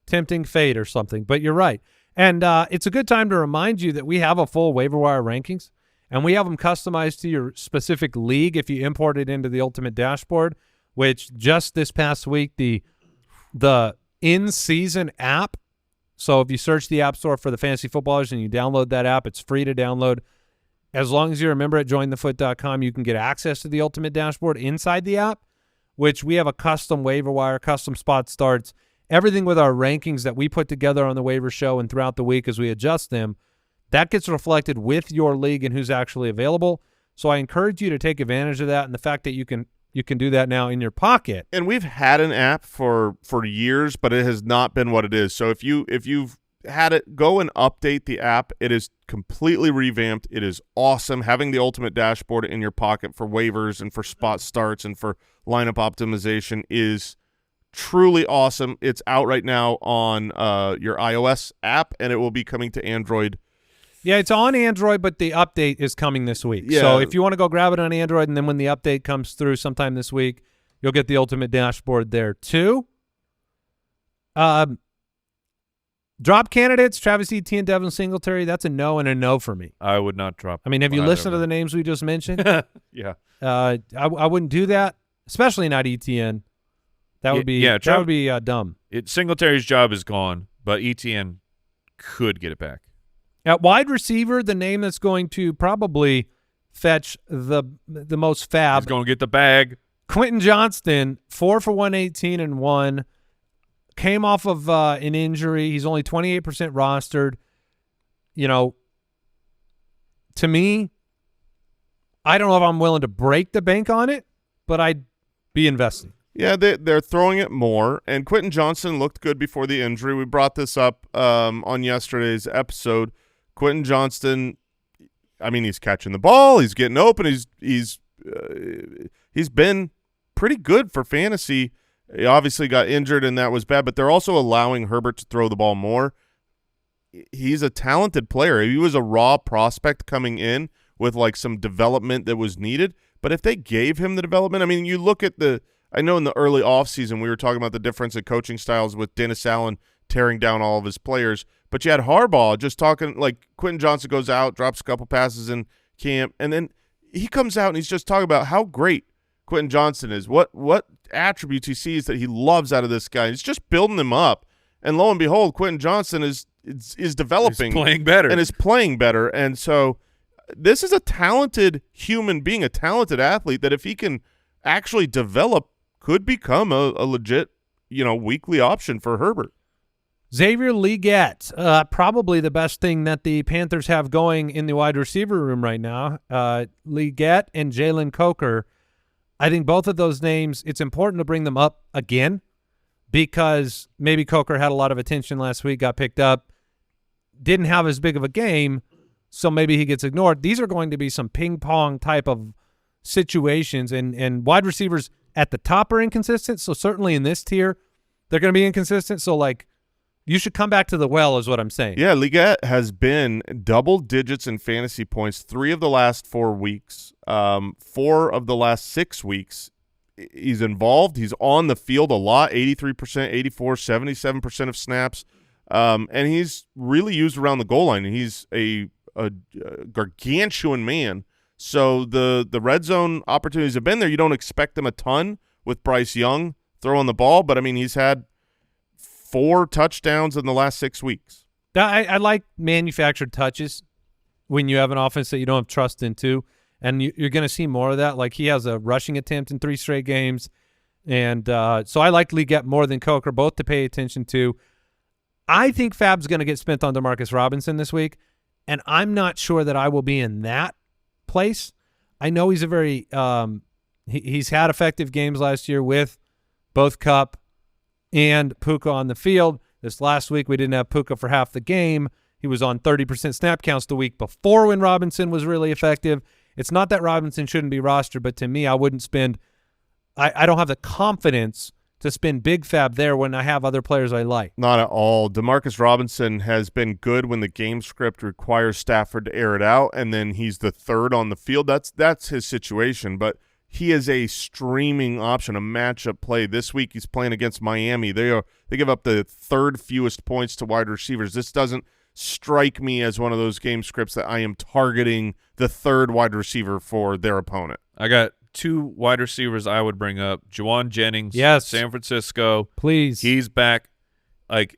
tempting fate or something, but you're right. And it's a good time to remind you that we have a full waiver wire rankings, and we have them customized to your specific league if you import it into the Ultimate Dashboard, which just this past week, the in-season app. So if you search the App Store for the Fantasy Footballers and you download that app, it's free to download. As long as you're a member at jointhefoot.com, you can get access to the Ultimate Dashboard inside the app, which we have a custom waiver wire, custom spot starts, everything with our rankings that we put together on the waiver show and throughout the week as we adjust them. That gets reflected with your league and who's actually available. So I encourage you to take advantage of that, and the fact that you can do that now in your pocket. And we've had an app for years, but it has not been what it is. So if you've had it, go and update the app. It is completely revamped. It is awesome. Having the Ultimate Dashboard in your pocket for waivers and for spot starts and for lineup optimization is truly awesome. It's out right now on your iOS app, and it will be coming to Android. Yeah, it's on Android, but the update is coming this week. Yeah. So if you want to go grab it on Android, and then when the update comes through sometime this week, you'll get the Ultimate Dashboard there too. Drop candidates, Travis Etienne, Devin Singletary, that's a no and a no for me. I would not drop. I mean, have you listened to the names we just mentioned? Yeah. I wouldn't do that, especially not Etienne. That would be dumb. Singletary's job is gone, but Etienne could get it back. At wide receiver, the name that's going to probably fetch the most fab. He's going to get the bag. Quentin Johnston, 4 for 118 and 1. Came off of an injury. He's only 28% rostered. To me, I don't know if I'm willing to break the bank on it, but I'd be investing. Yeah, they're throwing it more, and Quentin Johnston looked good before the injury. We brought this up on yesterday's episode. Quentin Johnston, I mean, he's catching the ball, he's getting open, he's been pretty good for fantasy. He obviously got injured, and that was bad, but they're also allowing Herbert to throw the ball more. He's a talented player. He was a raw prospect coming in with like some development that was needed, but if they gave him the development, I mean, you look at I know in the early offseason we were talking about the difference in coaching styles with Dennis Allen tearing down all of his players, but you had Harbaugh just talking like Quentin Johnston goes out, drops a couple passes in camp, and then he comes out and he's just talking about how great Quentin Johnston is, what attributes he sees that he loves out of this guy. He's just building them up, and lo and behold, Quentin Johnston is developing. He's playing better. And is playing better, and so this is a talented human being, a talented athlete that if he can actually develop could become a legit, weekly option for Herbert. Xavier Legette, probably the best thing that the Panthers have going in the wide receiver room right now. Legette and Jalen Coker, I think both of those names, it's important to bring them up again because maybe Coker had a lot of attention last week, got picked up, didn't have as big of a game. so maybe he gets ignored. These are going to be some ping-pong type of situations, and wide receivers at the top are inconsistent, so certainly in this tier, they're going to be inconsistent. So, like, you should come back to the well is what I'm saying. Yeah, Liggett has been double digits in fantasy points 3 of the last 4 weeks, 4 of the last 6 weeks. He's involved. He's on the field a lot, 83%, 84, 77% of snaps, and he's really used around the goal line. He's a gargantuan man. So the red zone opportunities have been there. You don't expect them a ton with Bryce Young throwing the ball, but, I mean, he's had 4 touchdowns in the last 6 weeks. I like manufactured touches when you have an offense that you don't have trust in too, and you're going to see more of that. Like, he has a rushing attempt in 3 straight games, and so I like Liggett more than Coker, both to pay attention to. I think Fab's going to get spent on Demarcus Robinson this week, and I'm not sure that I will be in that place. I know he's a very he's had effective games last year with both Kupp and Puka on the field. This last week we didn't have Puka for half the game. He was on 30% snap counts the week before when Robinson was really effective. It's not that Robinson shouldn't be rostered, but to me, I wouldn't spend I don't have the confidence to spend big fab there when I have other players I like. Not at all. Demarcus Robinson has been good when the game script requires Stafford to air it out, and then he's the third on the field. That's his situation, but he is a streaming option, a matchup play. This week he's playing against Miami. They give up the 3rd fewest points to wide receivers. This doesn't strike me as one of those game scripts that I am targeting the 3rd wide receiver for their opponent. I got 2 wide receivers I would bring up. Juwan Jennings, yes, San Francisco. Please. He's back. Like,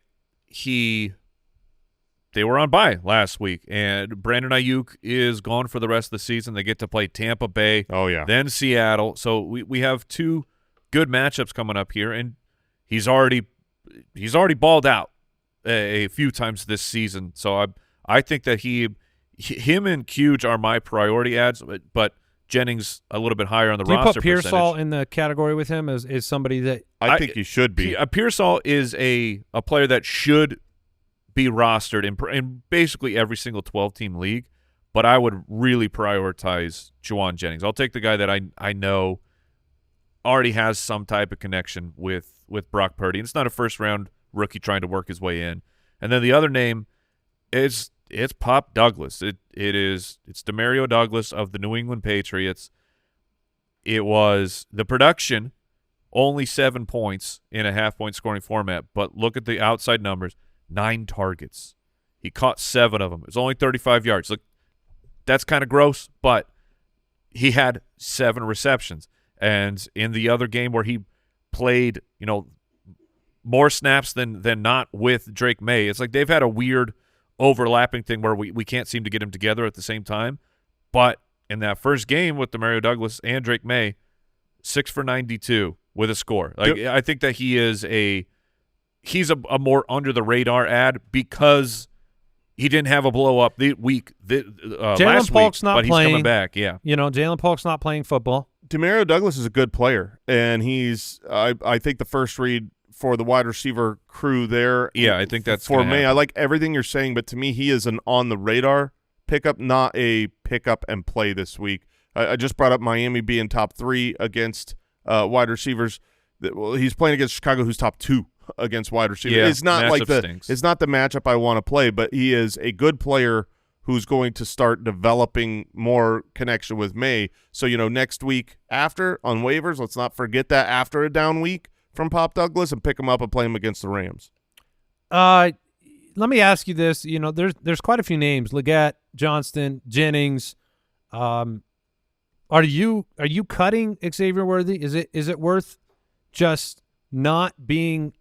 they were on bye last week, and Brandon Ayuk is gone for the rest of the season. They get to play Tampa Bay, then Seattle. So we have 2 good matchups coming up here, and he's already balled out a few times this season. So I think that him and Huge are my priority ads, but Jennings a little bit higher on the roster percentage. Do you put Pearsall in the category with him as somebody that I think he should be? Pearsall is a player that should be rostered in basically every single 12-team league, but I would really prioritize Juwan Jennings. I'll take the guy that I know already has some type of connection with Brock Purdy. And it's not a first-round rookie trying to work his way in. And then the other name is it's Pop Douglas. It's Demario Douglas of the New England Patriots. It was the production, only 7 points in a half-point scoring format, but look at the outside numbers. 9 targets. He caught 7 of them. It was only 35 yards. Look, that's kind of gross, but he had 7 receptions. And in the other game where he played, more snaps than not with Drake May, it's like they've had a weird overlapping thing where we can't seem to get them together at the same time. But in that first game with Demario Douglas and Drake May, 6 for 92 with a score. Like, I think that he's a more under the radar ad because he didn't have a blow up the week last week, but he's coming back. Yeah, Jalen Polk's not playing football. Demario Douglas is a good player, and he's I think the first read for the wide receiver crew there. Yeah, I think that's for me. Happen. I like everything you're saying, but to me, he is an on the radar pickup, not a pick up and play this week. I just brought up Miami being top 3 against wide receivers. Well, he's playing against Chicago, who's top 2 against wide receivers. Yeah, it's not like stinks. It's not the matchup I want to play, but he is a good player who's going to start developing more connection with May. So, next week after on waivers, let's not forget that after a down week from Pop Douglas and pick him up and play him against the Rams. Let me ask you this. There's quite a few names: Liggett, Johnston, Jennings. Are you cutting Xavier Worthy? Is it worth just not being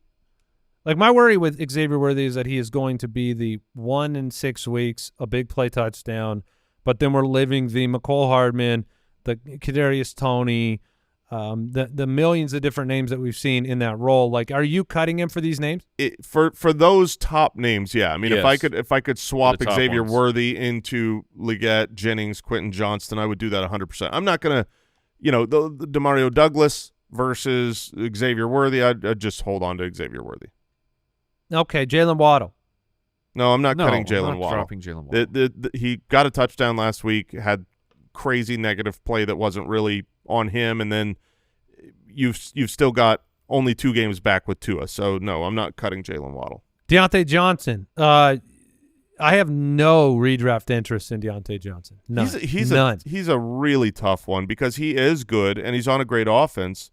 like, my worry with Xavier Worthy is that he is going to be the 1 in 6 weeks, a big play touchdown, but then we're living the McCole Hardman, the Kadarius Toney, the millions of different names that we've seen in that role. Like, are you cutting him for these names? For those top names, yeah. I mean, yes. if I could swap Xavier ones. Worthy into Liggett, Jennings, Quentin Johnston, I would do that 100%. I'm not gonna, the Demario Douglas versus Xavier Worthy. I'd just hold on to Xavier Worthy. Okay, Jalen Waddle. No, I'm not cutting I'm Jalen not Waddle. dropping Jalen Waddle. He got a touchdown last week, had crazy negative play that wasn't really on him, and then you've still got only 2 games back with Tua. So, no, I'm not cutting Jalen Waddle. Deontay Johnson. I have no redraft interest in Deontay Johnson. None. None. He's a really tough one because he is good and he's on a great offense,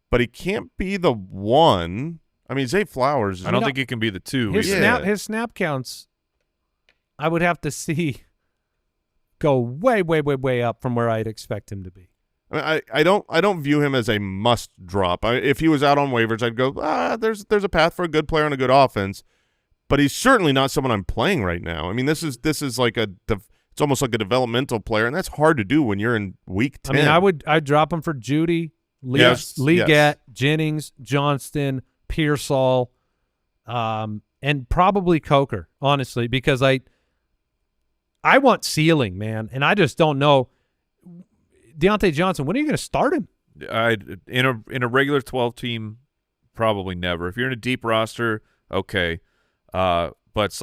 but he can't be the one. I mean, Zay Flowers. I don't think he can be the 2. His snap counts, I would have to see go way, way, way, way up from where I'd expect him to be. I don't view him as a must drop. If he was out on waivers, I'd go, there's a path for a good player and a good offense, but he's certainly not someone I'm playing right now. I mean, this is like it's almost like a developmental player, and that's hard to do when you're in week 10. I mean, I'd drop him for Judy, Leggett, Jennings, Johnston, Pearsall, and probably Coker, honestly, because I want ceiling, man, and I just don't know. Deontay Johnson, when are you going to start him? In a regular 12 team, probably never. If you're in a deep roster, okay, but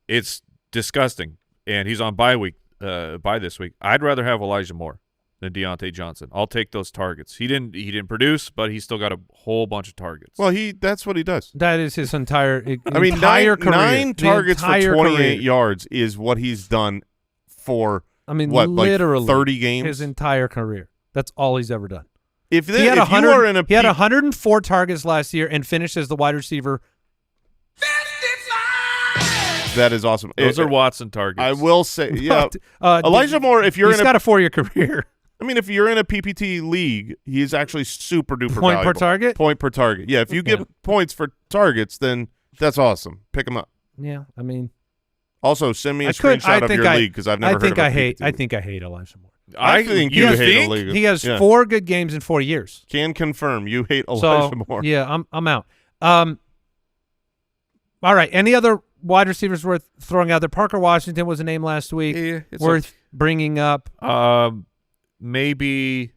it's disgusting, and he's on bye this week. I'd rather have Elijah Moore than Deontay Johnson. I'll take those targets. He didn't produce, but he still got a whole bunch of targets. Well, that's what he does. That is his entire career. 9 targets for 28 career. yards is what he's done for. I mean, what, literally like 30 games? His entire career. That's all he's ever done. He had 104 targets last year and finished as the wide receiver. That is awesome. Those are Watson targets. I will say, yeah. Elijah Moore, if you're he's got a 4-year career. I mean, if you're in a PPT league, he's actually super duper Point valuable. per target? Point per target. Yeah, if you get points for targets, then that's awesome. Pick him up. Yeah, I mean. Also, send me a screenshot of your league because I've never heard of a PPT. I think I hate Elijah Moore. I think you hate Elijah. He has 4 good games in 4 years. Can confirm you hate Elijah Moore. Yeah, I'm out. All right. Any other wide receivers worth throwing out there? Parker Washington was a name last week. Yeah, worth bringing up. Maybe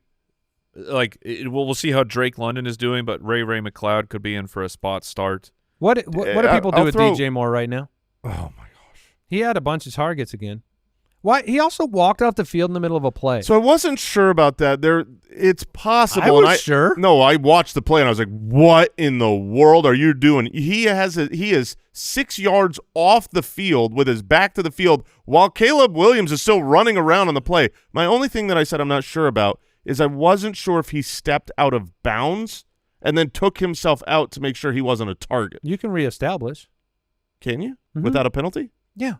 we'll see how Drake London is doing, but Ray McLeod could be in for a spot start. What do people do with DJ Moore right now? Oh my gosh. He had a bunch of targets again. Why? He also walked off the field in the middle of a play. So I wasn't sure about that. It's possible. I was sure. No, I watched the play and I was like, "What in the world are you doing?" He is 6 yards off the field with his back to the field while Caleb Williams is still running around on the play. My only thing that I said I'm not sure about is I wasn't sure if he stepped out of bounds and then took himself out to make sure he wasn't a target. You can reestablish. Can you? Mm-hmm. Without a penalty? Yeah.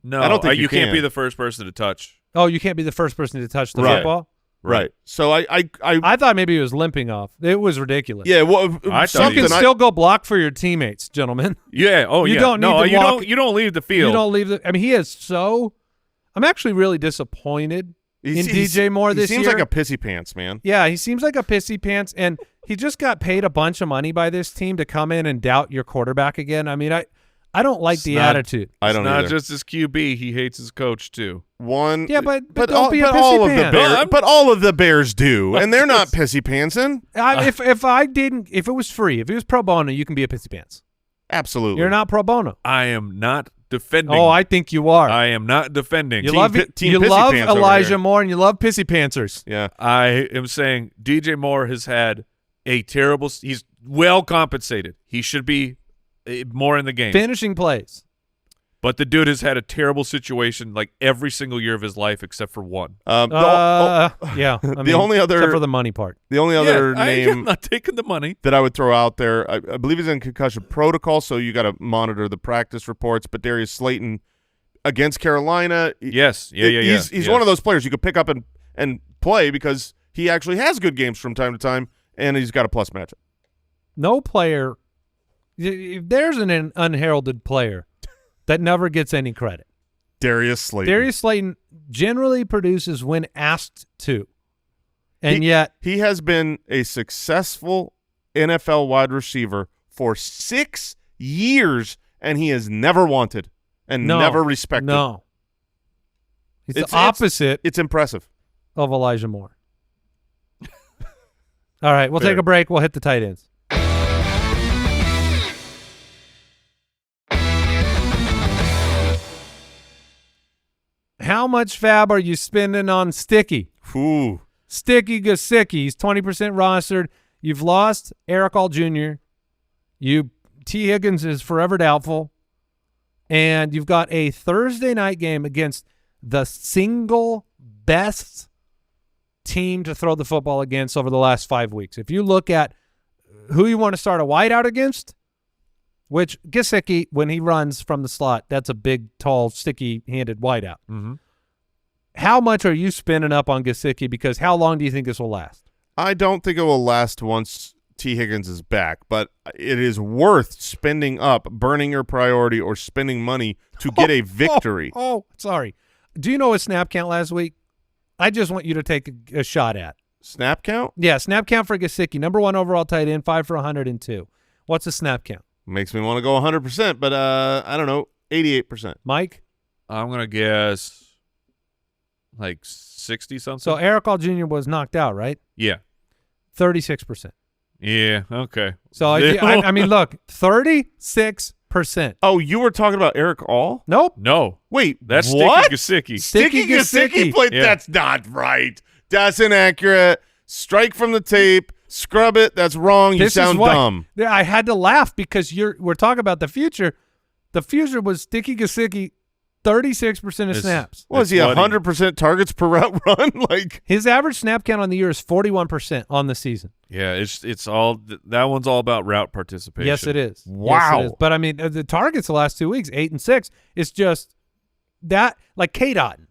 No, I don't think you can't can. be the first person to touch. Oh, you can't be the first person to touch the Right. football? Right. So I thought maybe he was limping off. It was ridiculous. yeah, well, I thought You can still go block for your teammates, gentlemen. Yeah. Oh, You yeah. don't need no, to you walk- don't. You don't leave the field. You don't leave the. I mean, he is so. I'm actually really disappointed in DJ Moore this year. He seems like a pissy pants, man. Yeah, he seems like a pissy pants, and he just got paid a bunch of money by this team to come in and doubt your quarterback again. I mean, I don't like the attitude. I don't It's not either. just his QB. He hates his coach too. Yeah, but don't all, be a but pissy all of the pants. Bears, but all of the Bears do, and they're not pissy pantsing. If it was free, if it was pro bono, you can be a pissy pants. Absolutely, You're not pro bono. I am not defending. Oh, I think you are. I am not defending. You Team love Pissy Pants over Elijah here. Moore and you love pissy pantsers. Yeah, I am saying DJ Moore has had a terrible. He's well compensated. He should be more in the game. Finishing plays. But the dude has had a terrible situation like every single year of his life except for one. Yeah. The only other- except for the money part. the only other I'm name not taking the money. that I would throw out there, I believe he's in concussion protocol, so you got to monitor the practice reports. But Darius Slayton against Carolina, Yes. Yeah. He's one of those players you could pick up and play because he actually has good games from time to time, and he's got a plus matchup. No player. If there's an unheralded player that never gets any credit. Darius Slayton. Darius Slayton generally produces when asked to. And yet he has been a successful NFL wide receiver for 6 years, and he is never wanted and never respected. No. He's the opposite It's impressive. of Elijah Moore. All right, we'll Fair. take a break. We'll hit the tight ends. how much fab are you spending on Sticky? Ooh. Sticky Gesicki. He's 20% rostered. You've lost Eric All Jr. T. Higgins is forever doubtful. And you've got a Thursday night game against the single best team to throw the football against over the last 5 weeks. If you look at who you want to start a wideout against, which Gesicki, when he runs from the slot, that's a big, tall, sticky-handed wideout. Mm-hmm. How much are you spending up on Gesicki? Because how long do you think this will last? I don't think it will last once T. Higgins is back, but it is worth spending up, burning your priority, or spending money to get a victory. Sorry. Do you know a snap count last week? I just want you to take a shot at. Snap count? Yeah, snap count for Gesicki. Number 1 overall tight end, 5 for 102. What's the snap count? Makes me want to go 100%, but I don't know, 88%. Mike? I'm going to guess like 60-something. So Eric All Jr. was knocked out, right? Yeah. 36%. Yeah, okay. So, I mean, look, 36%. Oh, you were talking about Eric All? Nope. No. Wait, That's what? Sticky Gesicki. Sticky Gesicki. played. Yeah. That's not right. That's inaccurate. Strike from the tape. Scrub it. That's wrong. You This is sound why- dumb. Yeah, I had to laugh because we're talking about the future. The future was Sticky Gesicki, 36% of It's- snaps. Was he It's 100% targets per route run? Like, His average snap count on the year is 41% on the season. Yeah, it's all that one's all about route participation. Yes, it is. Wow. Yes, it is. But I mean, the targets the last 2 weeks, 8 and 6. It's just that, like K. Dotton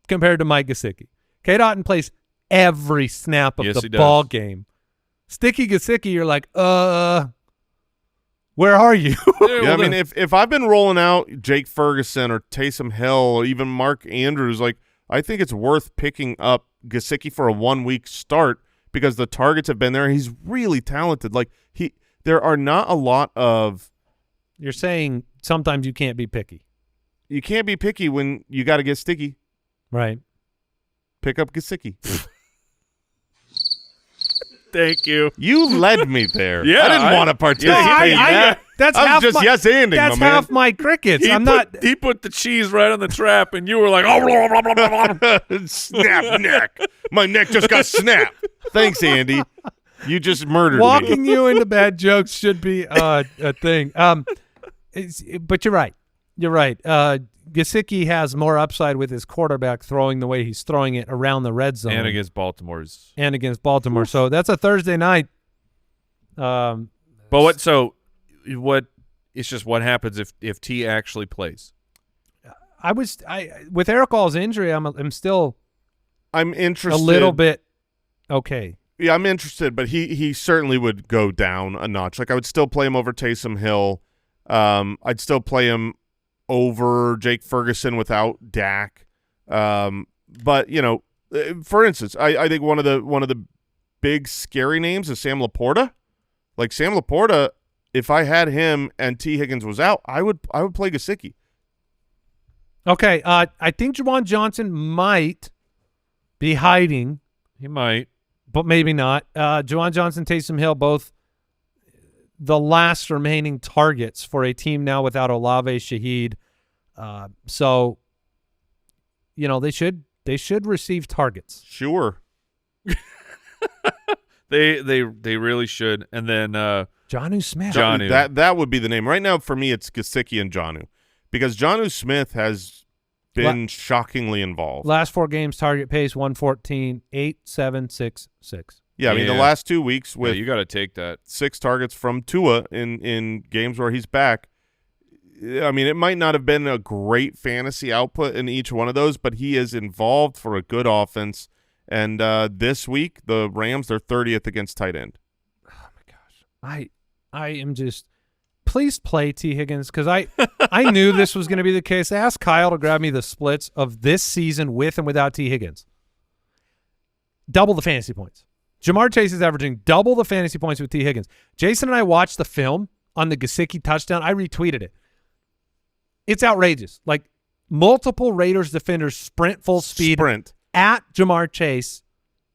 compared to Mike Gesicki. K. Dotton plays every snap of Yes, the he does. ball game. Sticky Gesicki, you're like, where are you? yeah, I mean, if I've been rolling out Jake Ferguson or Taysom Hill or even Mark Andrews, like, I think it's worth picking up Gesicki for a 1 week start because the targets have been there. He's really talented. Like, there are not a lot of. You're saying sometimes you can't be picky. You can't be picky when you got to get sticky. Right. Pick up Gesicki. Thank you. You led me there. Yeah, I didn't I- want to participate Yeah, in that. That's I'm half just my, yes-anding, That's my man. half my crickets. He put the cheese right on the trap, and you were like, oh, blah, blah, blah, blah, blah. Snap neck. My neck just got snapped. Thanks, Andy. You just murdered me. Walking you into bad jokes should be a thing. But you're right. You're right. Gesicki has more upside with his quarterback throwing the way he's throwing it around the red zone And against Baltimore's. and against Baltimore. So that's a Thursday night. But what? So what? It's just what happens if T actually plays. With Eric All's injury, I'm still I'm interested. a little bit okay. Yeah, I'm interested, but he certainly would go down a notch. Like, I would still play him over Taysom Hill. I'd still play him over Jake Ferguson without Dak. But, you know, for instance, I think one of the big scary names is Sam Laporta. Like, Sam Laporta, if I had him and T. Higgins was out, I would play Gesicki. Okay, I think Juwan Johnson might be hiding, He might. but maybe not. Juwan Johnson, Taysom Hill, both the last remaining targets for a team now without Olave, Shaheed. So, you know, they should receive targets. Sure. They really should. And then Jonnu Smith. Jonnu. That would be the name. Right now, for me, it's Gesicki and Jonnu. Because Jonnu Smith has been shockingly involved. Last 4 games, target pace 114, 8, 7, 6, 6. Yeah, I mean, the Yeah. last 2 weeks with you got to take that. 6 targets from Tua in games where he's back. I mean, it might not have been a great fantasy output in each one of those, but he is involved for a good offense. And this week, the Rams, they're 30th against tight end. Oh my gosh, I am just. Please play T. Higgins because I knew this was going to be the case. I asked Kyle to grab me the splits of this season with and without T. Higgins. Double the fantasy points. Jamar Chase is averaging double the fantasy points with T. Higgins. Jason and I watched the film on the Gesicki touchdown. I retweeted it. It's outrageous. Like, multiple Raiders defenders sprint full speed at Jamar Chase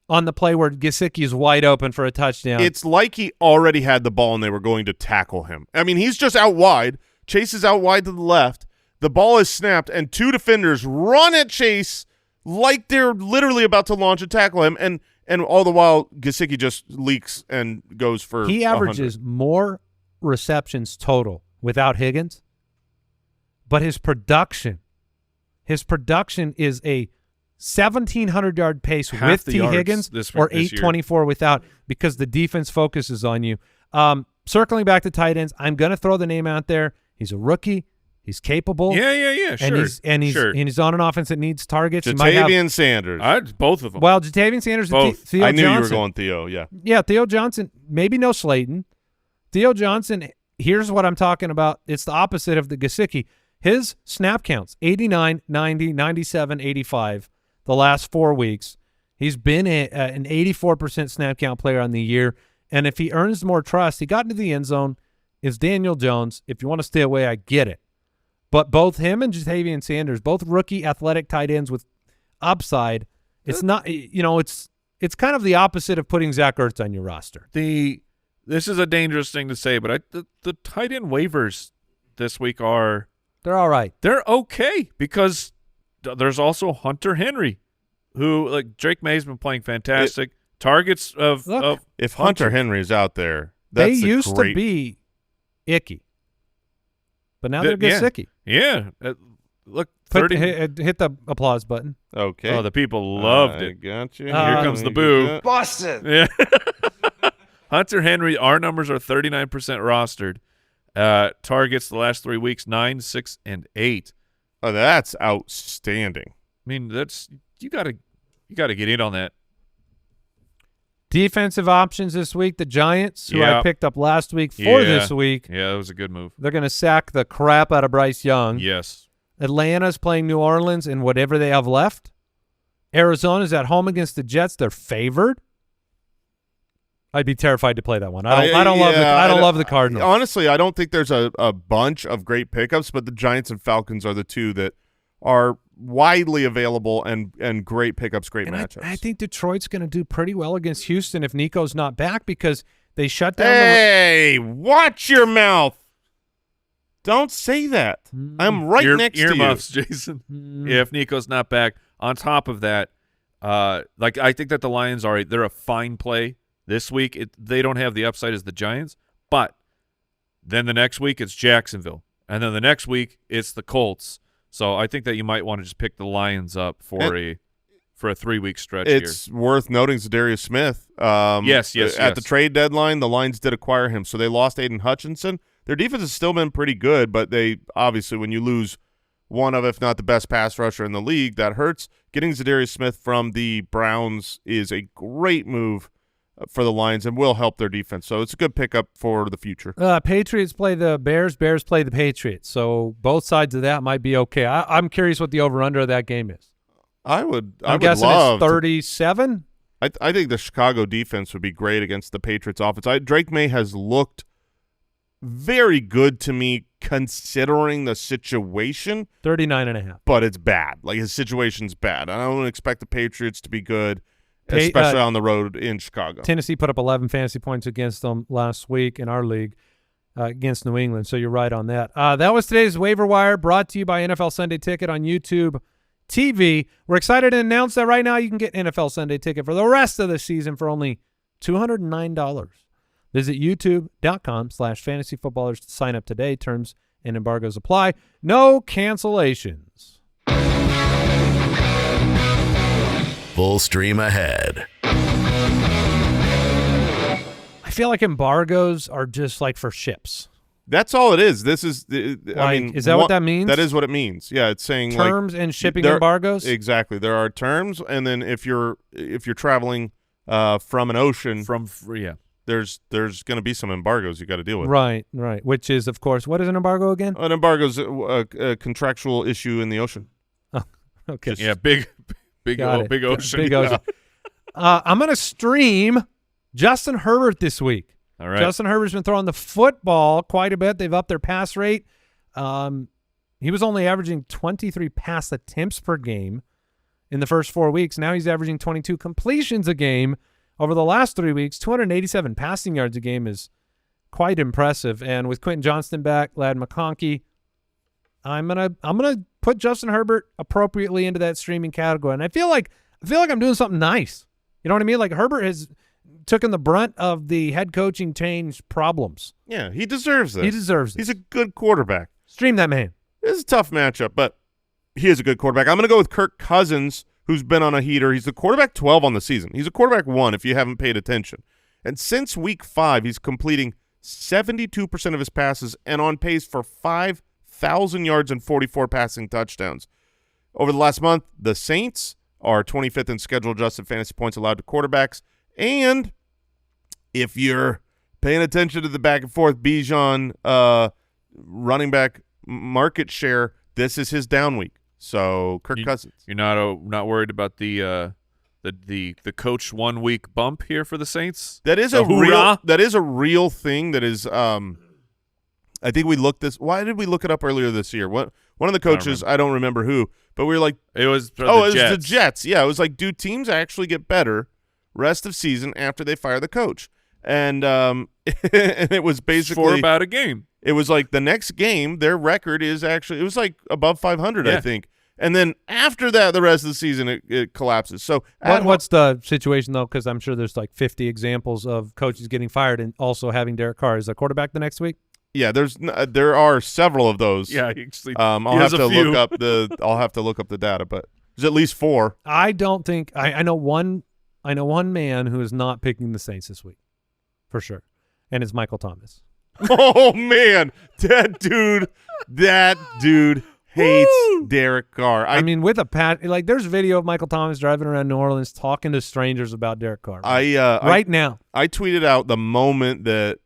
on the play where Gesicki is wide open for a touchdown. It's like he already had the ball and they were going to tackle him. I mean, he's just out wide. Chase is out wide to the left. the ball is snapped, and 2 defenders run at Chase like they're literally about to launch and tackle him, and all the while Gesicki just leaks and goes for He 100. averages more receptions total without Higgins, but his production is a 1,700-yard pace Half with the T. yards Higgins this or year. 824 without, because the defense focuses on you. Circling back to tight ends, I'm going to throw the name out there. He's a rookie. He's capable. Yeah, sure. And he's on an offense that needs targets. He might Jatavian Sanders. Both of them. Well, Jatavian Sanders and Both. Theo I knew Johnson. you were going Theo, yeah. Yeah, Theo Johnson. Maybe no Slayton. Theo Johnson, here's what I'm talking about. It's the opposite of the Gesicki. His snap counts, 89, 90, 97, 85 the last 4 weeks. He's been an 84% snap count player on the year. And if he earns more trust, he got into the end zone, is Daniel Jones. If you want to stay away, I get it. But both him and Jatavian Sanders, both rookie athletic tight ends with upside, it's not, it's kind of the opposite of putting Zach Ertz on your roster. This is a dangerous thing to say, but the tight end waivers this week they're all right. They're okay because there's also Hunter Henry, who, like, Drake May's been playing fantastic. Targets of if Hunter Henry's out there, they that's used to be icky, but now they're Gesicki. Yeah. Look, 30. Hit the applause button. Okay. Oh, the people loved it. Got you. Here comes the boo. Boston. Yeah. Hunter Henry, our numbers are 39% rostered. Targets the last 3 weeks, 9, 6, and 8. Oh, that's outstanding. I mean, that's you gotta get in on that. Defensive options this week, the Giants, who I Yeah. picked up last week for this week. Yeah, that was a good move. They're going to sack the crap out of Bryce Young. Yes. Atlanta's playing New Orleans in whatever they have left. Arizona's at home against the Jets. They're favored. I'd be terrified to play that one. I don't love the Cardinals. Honestly, I don't think there's a bunch of great pickups, but the Giants and Falcons are the two that are widely available and great pickups, great matchups. I think Detroit's going to do pretty well against Houston if Nico's not back because they shut down Hey, watch your mouth. Don't say that. I'm right next to you. Earmuffs, Jason. Yeah, if Nico's not back. On top of that, I think that the Lions they're a fine play this week. They don't have the upside as the Giants, but then the next week it's Jacksonville, and then the next week it's the Colts. So I think that you might want to just pick the Lions up for a 3-week stretch here. It's worth noting Zadarius Smith. Yes. At the trade deadline, the Lions did acquire him, so they lost Aiden Hutchinson. Their defense has still been pretty good, but they obviously, when you lose one of, if not the best pass rusher in the league, that hurts. Getting Zadarius Smith from the Browns is a great move for the Lions and will help their defense. So it's a good pickup for the future. Patriots play the Bears. Bears play the Patriots. So both sides of that might be okay. I'm curious what the over-under of that game is. I'm guessing love it's 37. I think the Chicago defense would be great against the Patriots offense. Drake May has looked very good to me considering the situation. 39.5. But it's bad. Like, his situation's bad. I don't expect the Patriots to be good, especially on the road in Chicago. Tennessee put up 11 fantasy points against them last week in our league against New England, so you're right on that. That was today's Waiver Wire, brought to you by NFL Sunday Ticket on YouTube TV. We're excited to announce that right now you can get NFL Sunday Ticket for the rest of the season for only $209. Visit youtube.com/fantasyfootballers to sign up today. Terms and embargoes apply. No cancellations. Full stream ahead. I feel like embargoes are just like for ships. That's all it is. This is, is that what that means? That is what it means. Yeah, it's saying terms and shipping embargoes. Exactly. There are terms, and then if you're traveling from an ocean, there's going to be some embargoes you got to deal with. Right. Which is, of course, what is an embargo again? An embargo is a contractual issue in the ocean. Oh, okay. Yeah, big ocean. Big ocean. I'm going to stream Justin Herbert this week. All right. Justin Herbert's been throwing the football quite a bit. They've upped their pass rate. He was only averaging 23 pass attempts per game in the first 4 weeks. Now he's averaging 22 completions a game. Over the last 3 weeks, 287 passing yards a game is quite impressive. And with Quentin Johnston back, Ladd McConkey, I'm gonna put Justin Herbert appropriately into that streaming category. And I feel like I'm doing something nice. You know what I mean? Like Herbert has taken the brunt of the head coaching change problems. Yeah, he deserves this. He deserves it. He's a good quarterback. Stream that man. This is a tough matchup, but he is a good quarterback. I'm going to go with Kirk Cousins, who's been on a heater. He's the quarterback 12 on the season. He's a quarterback 1 if you haven't paid attention. And since week 5, he's completing 72% of his passes and on pace for 5,000 yards and 44 passing touchdowns. Over the last month, the Saints are 25th in schedule-adjusted fantasy points allowed to quarterbacks. And if you're paying attention to the back and forth, Bijan running back market share, this is his down week. So Kirk Cousins. You're not worried about the coach 1 week bump here for the Saints? That is a real thing. That is I think we looked this. Why did we look it up earlier this year? One of the coaches, I don't remember who, but we were like, it was the Jets. Yeah, it was like, do teams actually get better rest of season after they fire the coach? And and it was basically for about a game. It was like the next game, their record is actually, it was like above 500, I think. And then after that, the rest of the season, it collapses. So what's the situation, though? Because I'm sure there's like 50 examples of coaches getting fired and also having Derek Carr as a quarterback the next week. Yeah, there are several of those. Yeah, actually, I'll have to look up the data, but there's at least 4. I don't think I know one man who is not picking the Saints this week, for sure, and it's Michael Thomas. Oh man, that dude hates Derek Carr. I mean, with a pat, like there's video of Michael Thomas driving around New Orleans talking to strangers about Derek Carr. Now, I tweeted out the moment that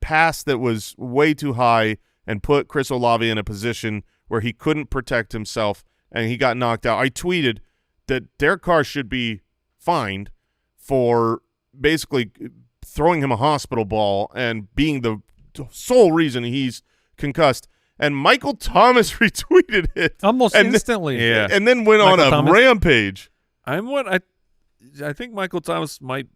pass that was way too high and put Chris Olave in a position where he couldn't protect himself and he got knocked out. I tweeted that Derek Carr should be fined for basically throwing him a hospital ball and being the sole reason he's concussed. And Michael Thomas retweeted it almost instantly. Yeah, and then went on a rampage. I think Michael Thomas might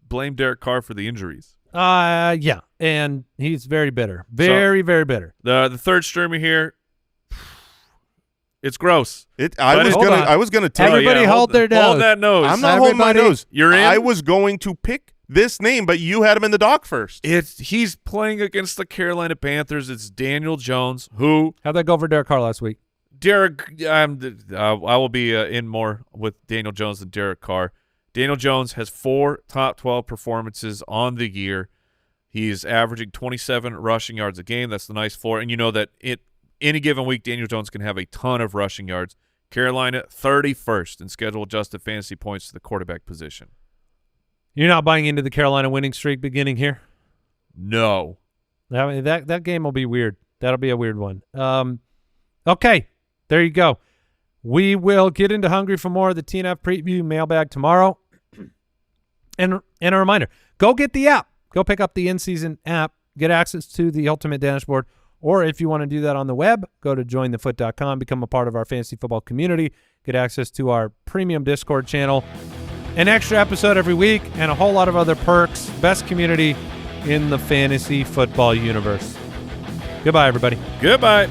blame Derek Carr for the injuries. Yeah, and he's very bitter, very bitter. The third streamer here, it's gross. I was gonna tell everybody you. Hold their nose. Hold that nose. I'm not holding my nose. You're in. I was going to pick this name, but you had him in the dock first. He's playing against the Carolina Panthers. It's Daniel Jones. How'd that go for Derek Carr last week? I will be in more with Daniel Jones than Derek Carr. Daniel Jones has 4 top 12 performances on the year. He's averaging 27 rushing yards a game. That's the nice floor. And you know that any given week, Daniel Jones can have a ton of rushing yards. Carolina, 31st in schedule-adjusted fantasy points to the quarterback position. You're not buying into the Carolina winning streak beginning here? No. That game will be weird. That'll be a weird one. Okay, there you go. We will get into Hungry for More of the TNF preview mailbag tomorrow. And a reminder, go get the app. Go pick up the in-season app. Get access to the Ultimate Dashboard. Or if you want to do that on the web, go to jointhefoot.com. Become a part of our fantasy football community. Get access to our premium Discord channel. An extra episode every week and a whole lot of other perks. Best community in the fantasy football universe. Goodbye, everybody. Goodbye.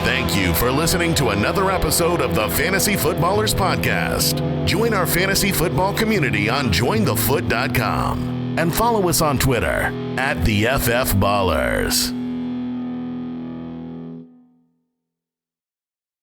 Thank you for listening to another episode of the Fantasy Footballers Podcast. Join our fantasy football community on jointhefoot.com and follow us on Twitter @TheFFBallers.